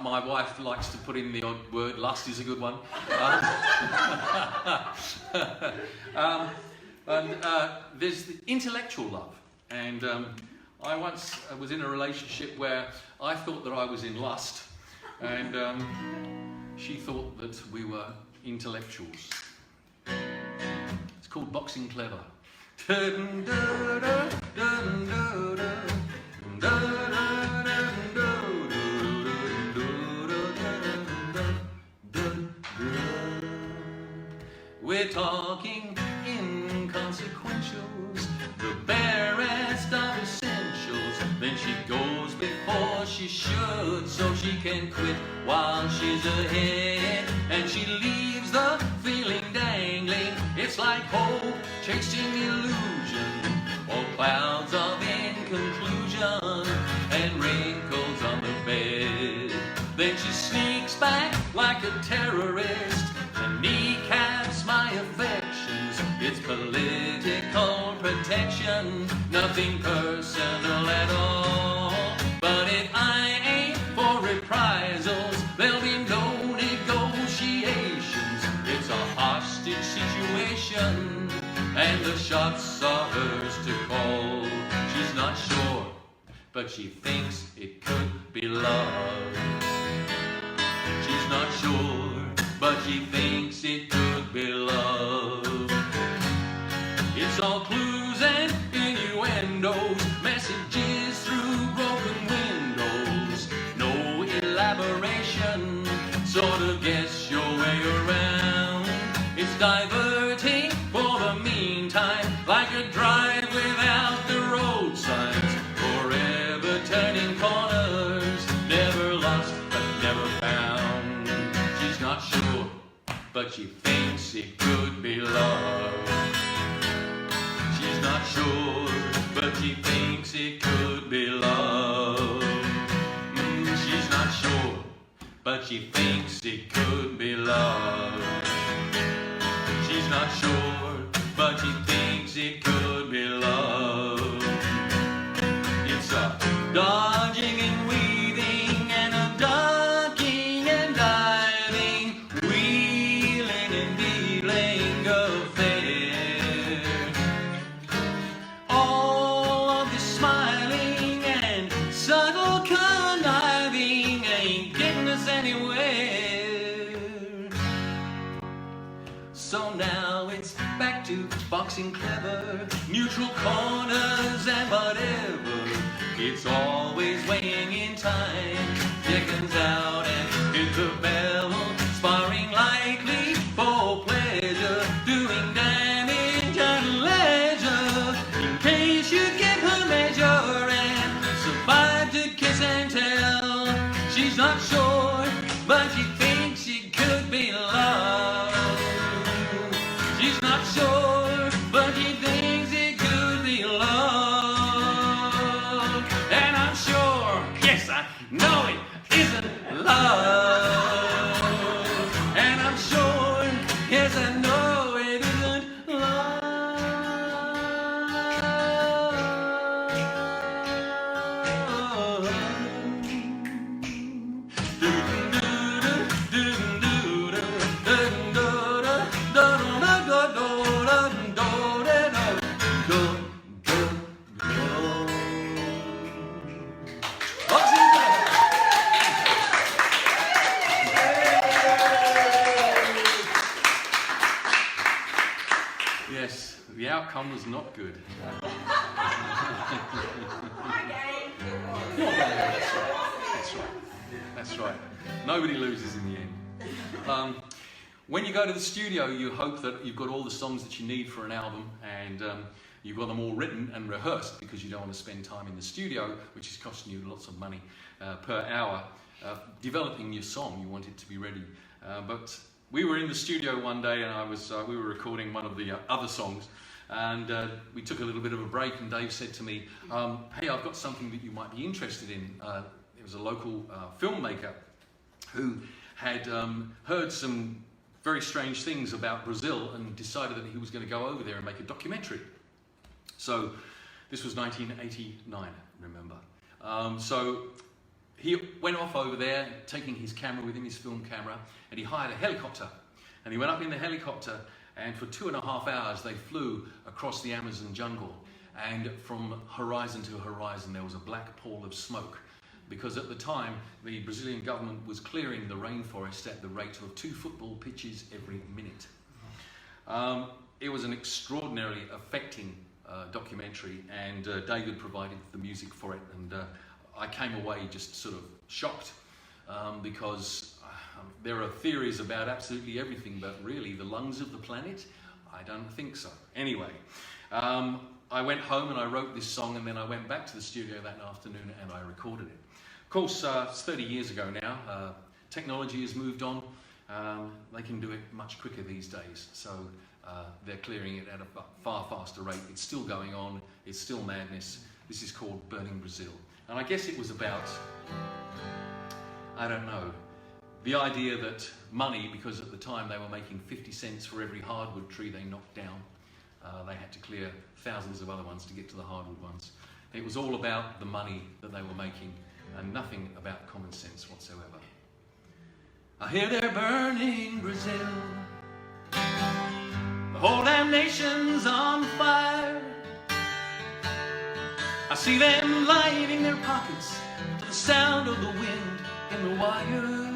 My wife likes to put in the odd word. Lust is a good one. There's the intellectual love. And I once was in a relationship where I thought that I was in lust. And she thought that we were intellectuals. It's called boxing clever. We're talking inconsequentials, the barest of essentials. Then she goes before she should, so she can quit while she's ahead. And she leaves the feeling dangling. It's like hope chasing illusion, or clouds of inconclusion, and wrinkles on the bed. Then she sneaks back like a terrorist and kneecaps my affections. It's political protection, nothing personal at all. But if I ain't for reprisals, there'll be no negotiations. It's a hostage situation, and the shots are hers to call. She's not sure, but she thinks it could be love. She's not sure, but she thinks it could be love. It's all clues and innuendos, messages through broken windows. No elaboration, sort of guess your way around. It's diverting for the meantime, like a drive without the road signs. Forever turning corners, never lost but never found. She's not sure, but she thinks it could be love. She's not sure, but she thinks it could be love. She's not sure, but she thinks it could be love. She's not sure, but she thinks it could be love. It's a dodging and weaving and a ducking and diving, wheeling and dealing affair. All of the smiling and subtle conniving ain't getting us anywhere. So now it's back to boxing clever, neutral corners and whatever. It's always weighing in time, seconds out and hit the bell, sparring lightly for pleasure, doing damage and leisure, in case you give her measure and survive to kiss and tell. She's not sure, but she thinks it could be love. She's not sure, but she thinks it could be love. And I'm sure, yes, I know it isn't love. And I'm sure, yes, I know it isn't love. Yes, the outcome was not good. That's right. Nobody loses in the end. When you go to the studio, you hope that you've got all the songs that you need for an album, and you've got them all written and rehearsed, because you don't want to spend time in the studio, which is costing you lots of money per hour, developing your song. You want it to be ready. But we were in the studio one day, and we were recording one of the other songs, and we took a little bit of a break, and Dave said to me, hey, I've got something that you might be interested in. It was a local filmmaker who had heard some very strange things about Brazil and decided that he was going to go over there and make a documentary. So this was 1989, remember. So he went off over there, taking his camera with him, his film camera, and he hired a helicopter. And he went up in the helicopter, and for 2.5 hours they flew across the Amazon jungle. And from horizon to horizon there was a black pall of smoke, because at the time the Brazilian government was clearing the rainforest at the rate of 2 football pitches every minute. It was an extraordinarily affecting documentary, and David provided the music for it, and I came away just sort of shocked, because there are theories about absolutely everything, but really the lungs of the planet, I don't think so. Anyway, I went home and I wrote this song, and then I went back to the studio that afternoon and I recorded it. Of course, it's 30 years ago now. Technology has moved on. They can do it much quicker these days, so they're clearing it at a far faster rate. It's still going on. It's still madness. This is called Burning Brazil. And I guess it was about, I don't know, the idea that money, because at the time they were making 50 cents for every hardwood tree they knocked down. They had to clear thousands of other ones to get to the hardwood ones. It was all about the money that they were making and nothing about common sense whatsoever. I hear they're burning Brazil. The whole damn nation's on fire. I see them lighting their pockets to the sound of the wind in the wire.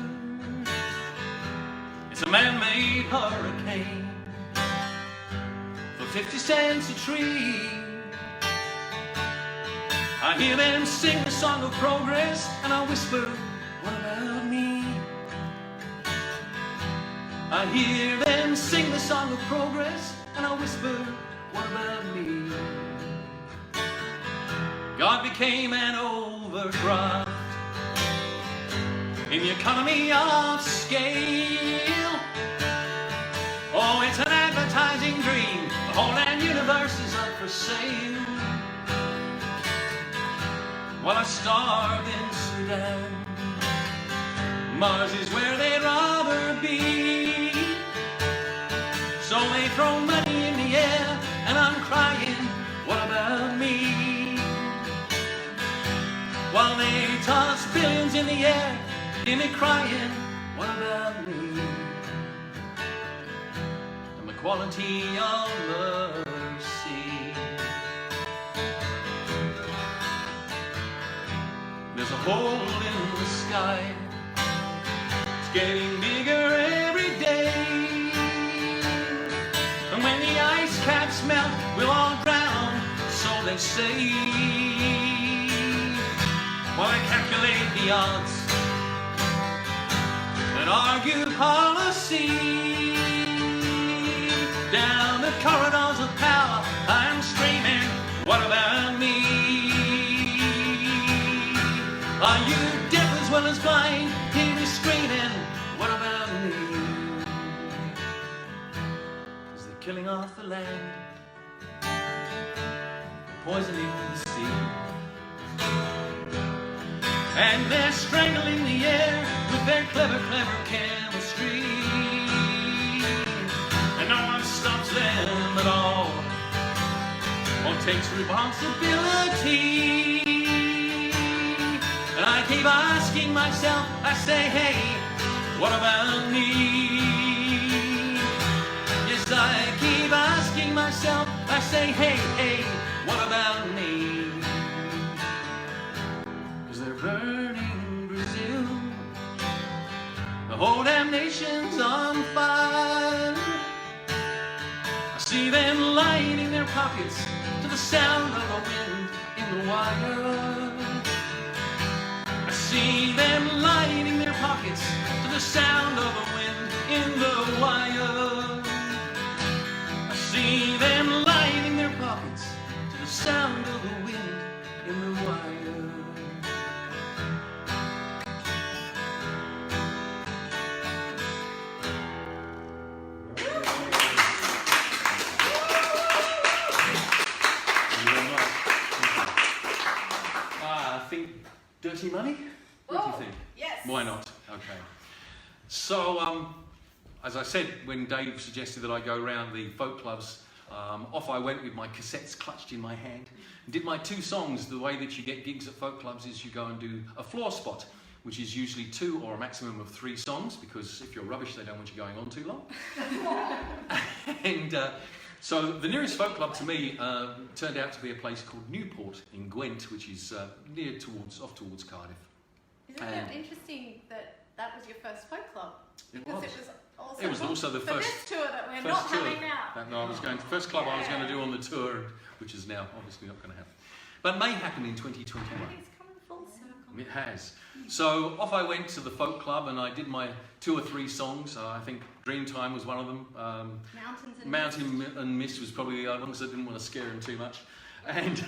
It's a man-made hurricane for 50 cents a tree. I hear them sing the song of progress, and I whisper, what about me? I hear them sing the song of progress, and I whisper, what about me? God became an overdraft in the economy of scale. Oh, it's an advertising dream. The whole damn universe is up for sale. While I starve in Sudan, Mars is where they'd rather be. So they throw money in the air, and I'm crying, what about me? While they toss billions in the air, hear me crying, what about me? And the quality of mercy. There's a hole in the sky. It's getting bigger every day. And when the ice caps melt, we'll all drown, so they say. While I calculate the odds and argue policy, down the corridors of power, I'm screaming, what about me? Are you deaf as well as blind? Hear me screaming, what about me? 'Cause they're killing off the land, poisoning the sea, and they're strangling the air with their clever, clever chemistry. And no one stops them at all or takes responsibility. And I keep asking myself, I say, hey, what about me? Yes, I keep asking myself, I say, hey, what about me? 'Cause they're burning Brazil. The whole damn nation's on fire. I see them lighting their pockets to the sound of the wind in the wire. I see them lighting their pockets to the sound of the wind in the wire. I see them lighting their pockets to the sound of the wind in the wire. I think Dirty Money? What do you think? Yes. Why not? Okay. So, as I said, when Dave suggested that I go around the folk clubs, off I went with my cassettes clutched in my hand. Did my 2 songs. The way that you get gigs at folk clubs is you go and do a floor spot, which is usually 2 or a maximum of 3 songs, because if you're rubbish, they don't want you going on too long. And so the nearest folk club to me turned out to be a place called Newport in Gwent, which is off towards Cardiff. Isn't it interesting that that was your first folk club? It Because was. it was also the for first this tour that we're not having now. No, I was going first club I was going to do on the tour, which is now obviously not going to happen, but may happen in 2021. It's coming full circle. It has. So off I went to the folk club and I did my 2 or 3 songs. I think Dreamtime was one of them. Mountain and Mist was probably the other one, because I didn't want to scare them too much. And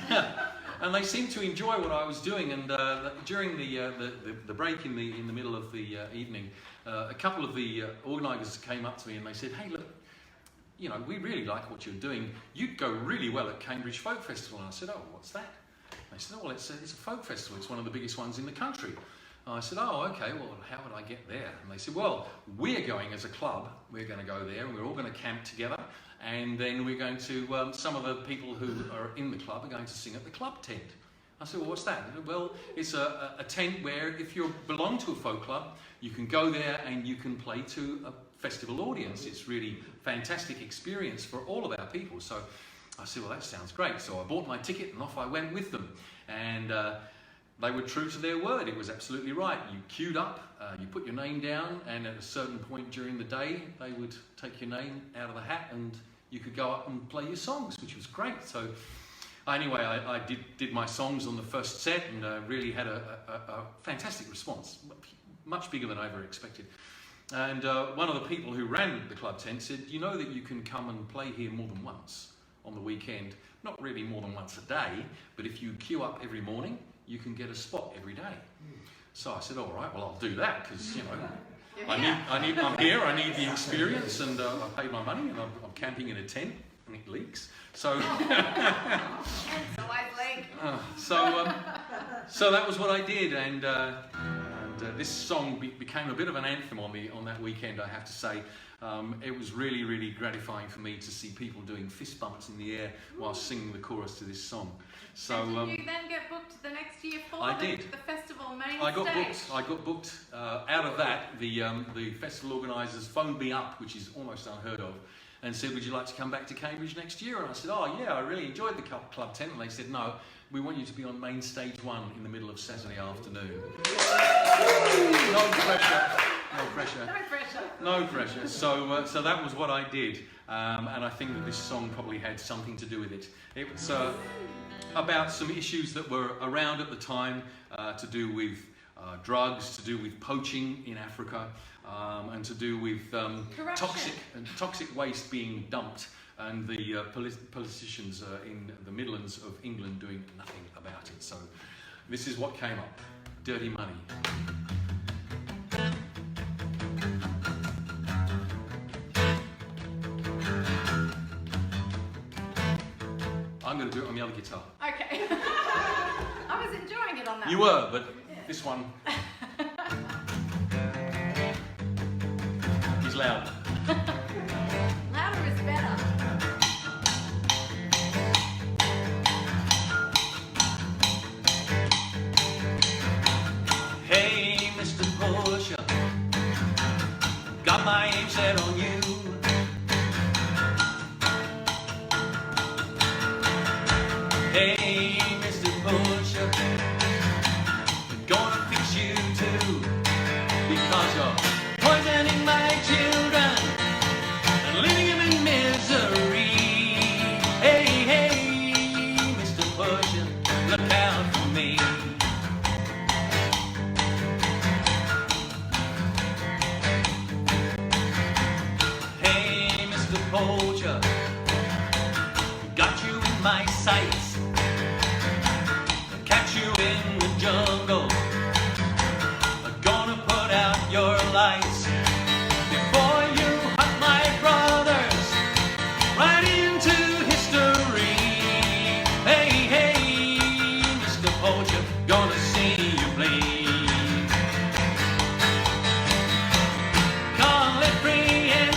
and they seemed to enjoy what I was doing. And during the break in the middle of the evening, a couple of the organisers came up to me and they said, "Hey, look, you know, we really like what you're doing. You'd go really well at Cambridge Folk Festival." And I said, "Oh, what's that?" They said, "Oh, well, it's a folk festival. It's one of the biggest ones in the country." I said, "Oh, okay, well, how would I get there?" And they said, "Well, we're going as a club. We're going to go there and we're all going to camp together. And then we're going to, some of the people who are in the club are going to sing at the club tent." I said, "Well, what's that?" They said, "Well, it's a tent where if you belong to a folk club, you can go there and you can play to a festival audience. It's really fantastic experience for all of our people." So I said, "Well, that sounds great." So I bought my ticket and off I went with them. And they were true to their word. It was absolutely right. You queued up, you put your name down, and at a certain point during the day, they would take your name out of the hat and you could go up and play your songs, which was great. So anyway, I did my songs on the first set and really had a fantastic response, much bigger than I ever expected. And one of the people who ran the club tent said, "You know that you can come and play here more than once on the weekend. Not really more than once a day, but if you queue up every morning, you can get a spot every day." So I said, "All right, well, I'll do that, because, you know, I'm here, I need the experience, and I paid my money, and I'm camping in a tent, and it leaks." So, so that was what I did, and this song became a bit of an anthem on that weekend, I have to say. It was really, really gratifying for me to see people doing fist bumps in the air while singing the chorus to this song. So did you then get booked the next year for the festival main stage? I got booked. Out of that, the festival organisers phoned me up, which is almost unheard of, and said, "Would you like to come back to Cambridge next year?" And I said, "Oh yeah, I really enjoyed the club tent." And they said, "No, we want you to be on main stage 1 in the middle of Saturday afternoon." No pressure. No pressure. No pressure. No pressure. So that was what I did, and I think that this song probably had something to do with it. It was about some issues that were around at the time, to do with drugs, to do with poaching in Africa, and to do with toxic waste being dumped, and the politicians in the Midlands of England doing nothing about it. So this is what came up: Dirty Money. I'm going to do it on the other guitar. Okay. I was enjoying it on that. You were, but this one is louder. Louder is better. Hey, Mr. Pusher, got my aim set on you. Hey, Mr. Pusher, gonna fix you too, because you're poisoning my children and leaving them in misery. Hey, hey, Mr. Pusher, look out for me. Hey, Mr. Poacher, got you in my sights. Catch you in the jungle, gonna put out your lights before you hunt my brothers right into history. Hey, hey, Mr. Poacher, gonna see you bleed. Call it free and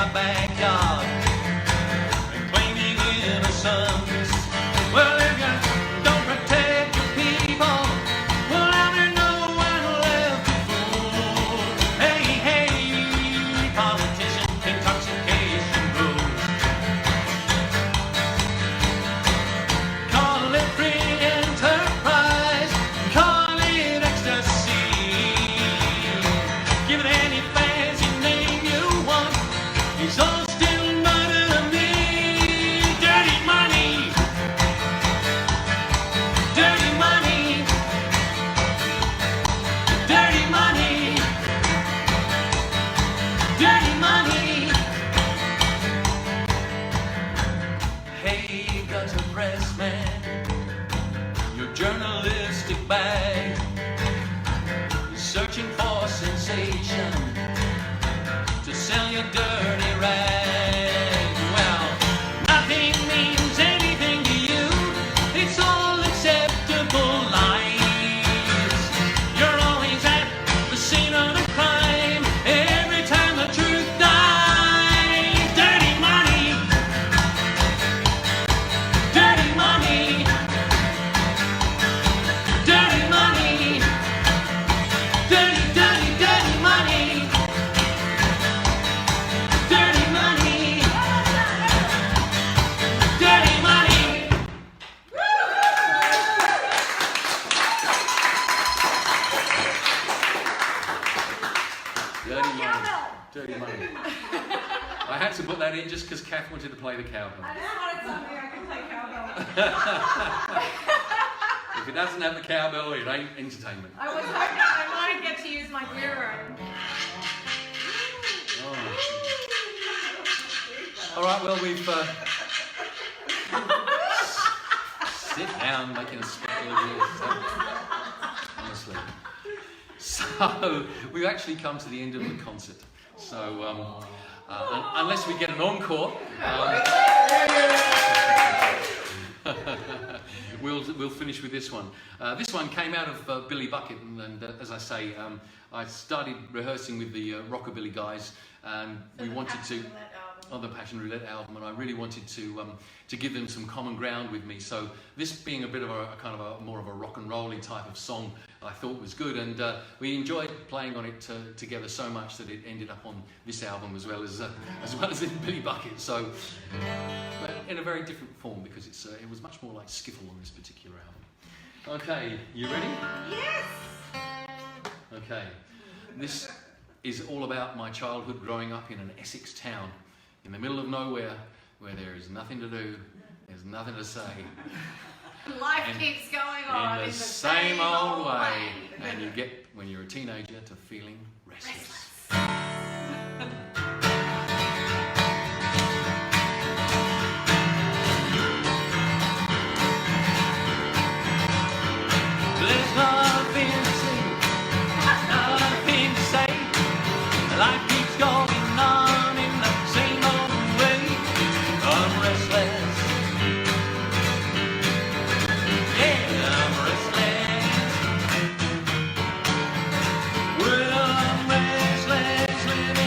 my backyard and claiming innocence. Well, if you don't protect your people, well, now there's no one left to fool. Hey, hey, politician, intoxication rules. Call it free enterprise, call it ecstasy. Give it any fancy name you want, it's all still murder to me. Dirty money, dirty money, dirty money, dirty money. Hey, gutter press man, your journalistic bag is searching for sensation to sell your dirty rag. Well, nothing means anything to you. It's all acceptable lies. You're always at the scene of the crime every time the truth dies. Dirty money, dirty money, dirty money, dirty, dirty, dirty money, dirty money, dirty money. Dirty money. Dirty money. I had to put that in just because Cath wanted to play the cowbell. I just wanted something I could play cowbell. If it doesn't have the cowbell, it ain't entertainment. I was hoping I might get to use my bureau. Oh. All right, well, we've sit down, making a spectacle of yourself. Honestly. So we've actually come to the end of the concert. So unless we get an encore, we'll finish with this one. This one came out of Billy Bucket, and as I say, I started rehearsing with the Rockabilly guys, and we wanted to. On the Passion Roulette album, and I really wanted to give them some common ground with me. So this being a bit of a kind of a more of a rock and rolly type of song, I thought was good, and we enjoyed playing on it together so much that it ended up on this album as well as in Billy Bucket. So, but in a very different form because it was much more like skiffle on this particular album. Okay, you ready? Yes! Okay, this is all about my childhood growing up in an Essex town. In the middle of nowhere, where there is nothing to do, there's nothing to say. Life keeps going on in the same old way. And you get, when you're a teenager, to feeling restless. There's nothing to see, nothing to say. Life keeps going on in the same old way. I'm restless. Yeah, I'm restless. Well, I'm restless living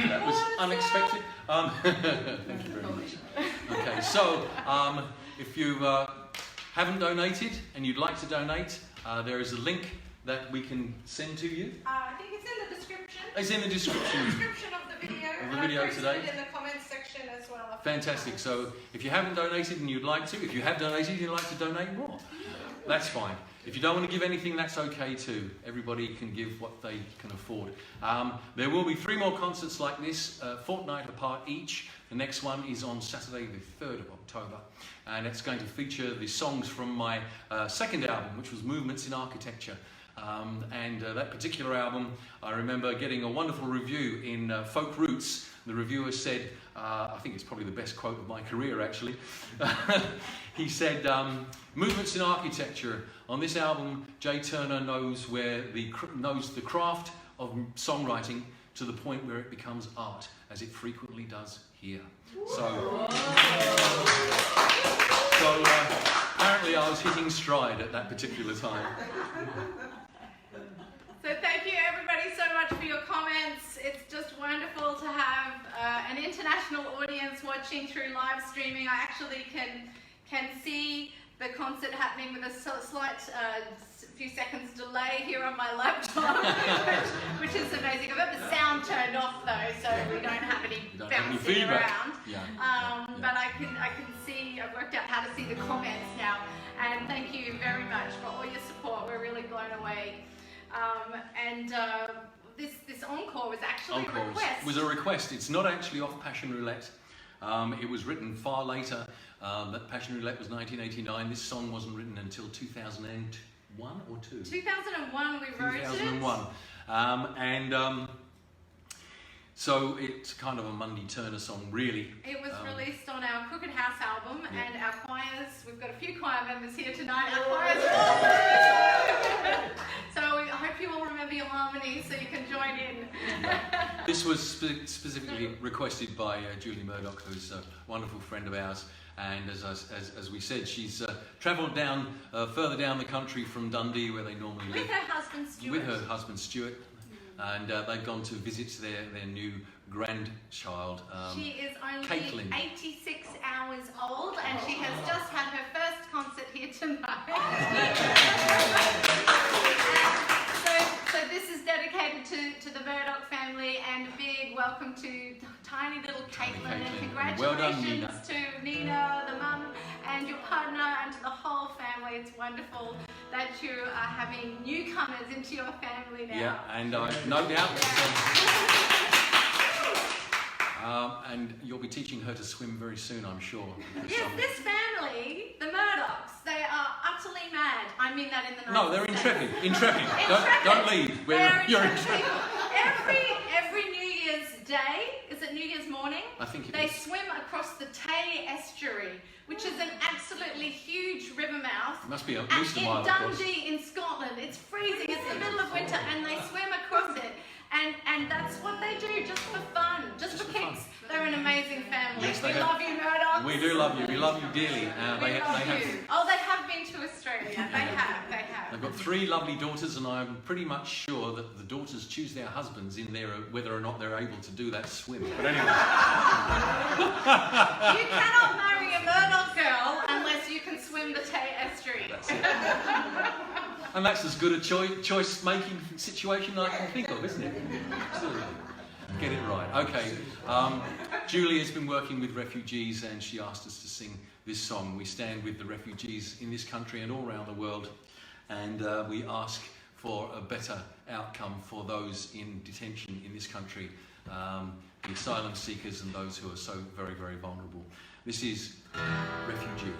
That was unexpected. Thank you very much. Okay, so if you haven't donated and you'd like to donate, there is a link that we can send to you. I think it's in the description. It's in the description. Description of the video. Of the video I posted today. it in the comments section as well. Fantastic. So if you haven't donated and you'd like to, if you have donated and you'd like to donate more, that's fine. If you don't want to give anything, that's okay too. Everybody can give what they can afford. There will be 3 more concerts like this, fortnight apart each. The next one is on Saturday the 3rd of October. And it's going to feature the songs from my second album, which was Movements in Architecture. That particular album, I remember getting a wonderful review in Folk Roots. The reviewer said, I think it's probably the best quote of my career actually. He said, movements in architecture. On this album, Jay Turner knows the craft of songwriting to the point where it becomes art, as it frequently does here. So apparently I was hitting stride at that particular time. So thank you everybody so much for your comments. It's just wonderful to have an international audience watching through live streaming. I actually can see the concert happening with a slight few seconds delay here on my laptop, which is amazing. I've got the sound turned off though, so we don't have any bouncing around. Yeah. But I can see, I've worked out how to see the comments now. And thank you very much for all your support. We're really blown away. This encore was actually a request. Was a request. It's not actually off Passion Roulette. It was written far later. That Passion Roulette was 1989. This song wasn't written until 2001 or 2? 2001 we wrote 2001. So it's kind of a Mundy-Turner song, really. It was released on our Crooked House album, and our choirs, we've got a few choir members here tonight, our choirs so I hope you all remember your harmonies so you can join in. This was specifically requested by Julie Murdoch, who's a wonderful friend of ours. And as we said, she's travelled down further down the country from Dundee, where they normally live. With her husband Stuart. With her husband Stuart. And they've gone to visit their new grandchild, she is only Caitlyn. 86 hours old, and she has just had her first concert here tonight. So this is dedicated to the Murdoch family, and a big welcome to tiny little Caitlyn, and congratulations well done, Nina. to Nina, the mum, and your partner, and to the whole family. It's wonderful that you are having newcomers into your family now. Yeah, and no doubt. And you'll be teaching her to swim very soon, I'm sure. Yes, this family, the Murdochs, they are utterly mad. I mean that in the nicest No, they're sense. intrepid. Don't leave. You're intrepid. Every New Year's Day, is it New Year's morning? I think they swim across the Tay estuary, which is an absolutely huge river mouth. It must be at least a mile in across. Dundee, in Scotland. It's freezing. It's the middle of winter, and they swim across it. And that's what they do, just for fun, just for kicks. They're an amazing family. Yes, we love you, Murdoch. We do love you. We love you dearly. We love you. Oh, they have been to Australia. They have. They've got 3 lovely daughters, and I'm pretty much sure that the daughters choose their husbands in their whether or not they're able to do that swim. But anyway. You cannot marry a Murdoch girl unless you can swim the Tay estuary. That's it. And that's as good a choice-making situation I can think of, isn't it? Absolutely. Get it right. Okay. Julie has been working with refugees, and she asked us to sing this song. We stand with the refugees in this country and all around the world, and we ask for a better outcome for those in detention in this country, the asylum seekers and those who are so very, very vulnerable. This is Refugee.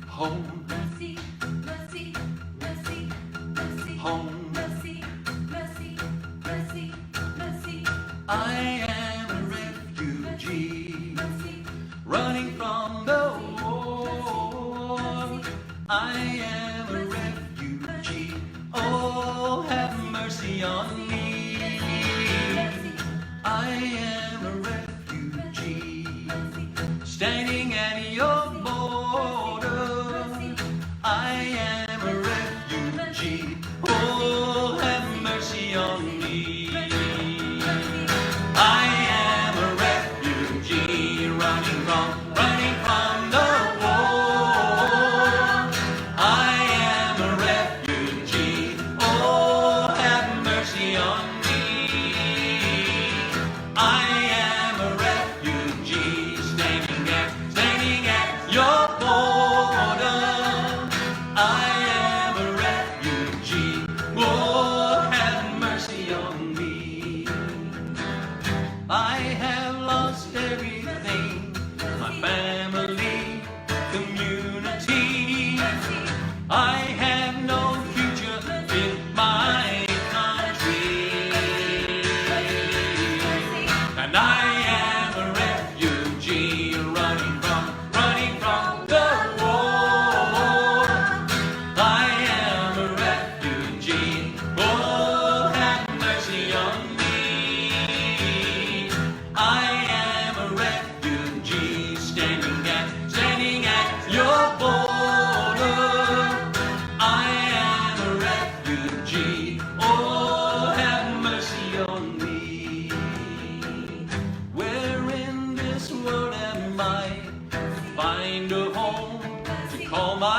Home, Mercy, mercy, mercy, mercy. home. Mercy, mercy, mercy, mercy. I am a refugee, Mercy, running from the war. I am a refugee. Oh, have mercy on me. I am a refugee, standing at your border,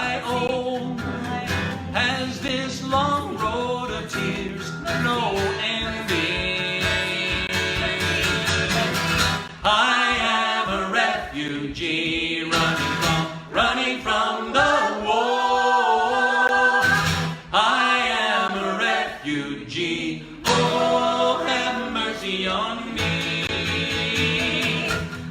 I own has this long road of tears, no ending. I am a refugee running from the war. I am a refugee. Oh, have mercy on me.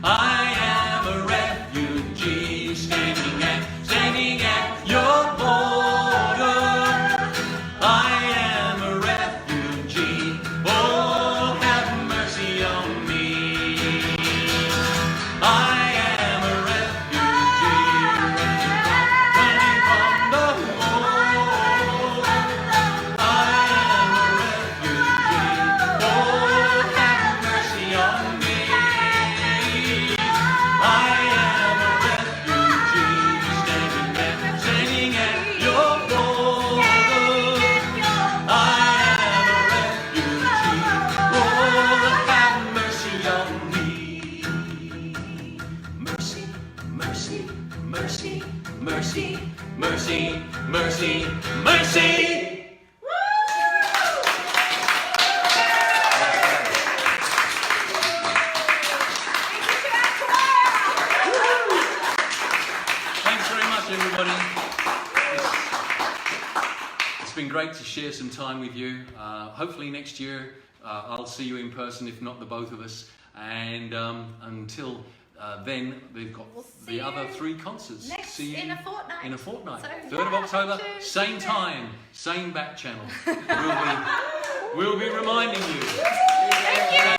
I am a refugee standing at your border. I am a refugee. Oh, have mercy on me. I am a refugee running from the war. I am a refugee. Oh, have mercy on me. I am a refugee standing at your border. I am a refugee. Oh, have mercy on me. Mercy, mercy, mercy, mercy, mercy, mercy, mercy. Thanks very much, everybody. It's been great to share some time with you. Hopefully next year I'll see you in person, if not the both of us. And until then, we've got We'll see the other you 3 concerts. next See you in a fortnight. in a fortnight. So, 3rd of yeah, October, to same be time, same back channel. We'll be reminding you. Thank you.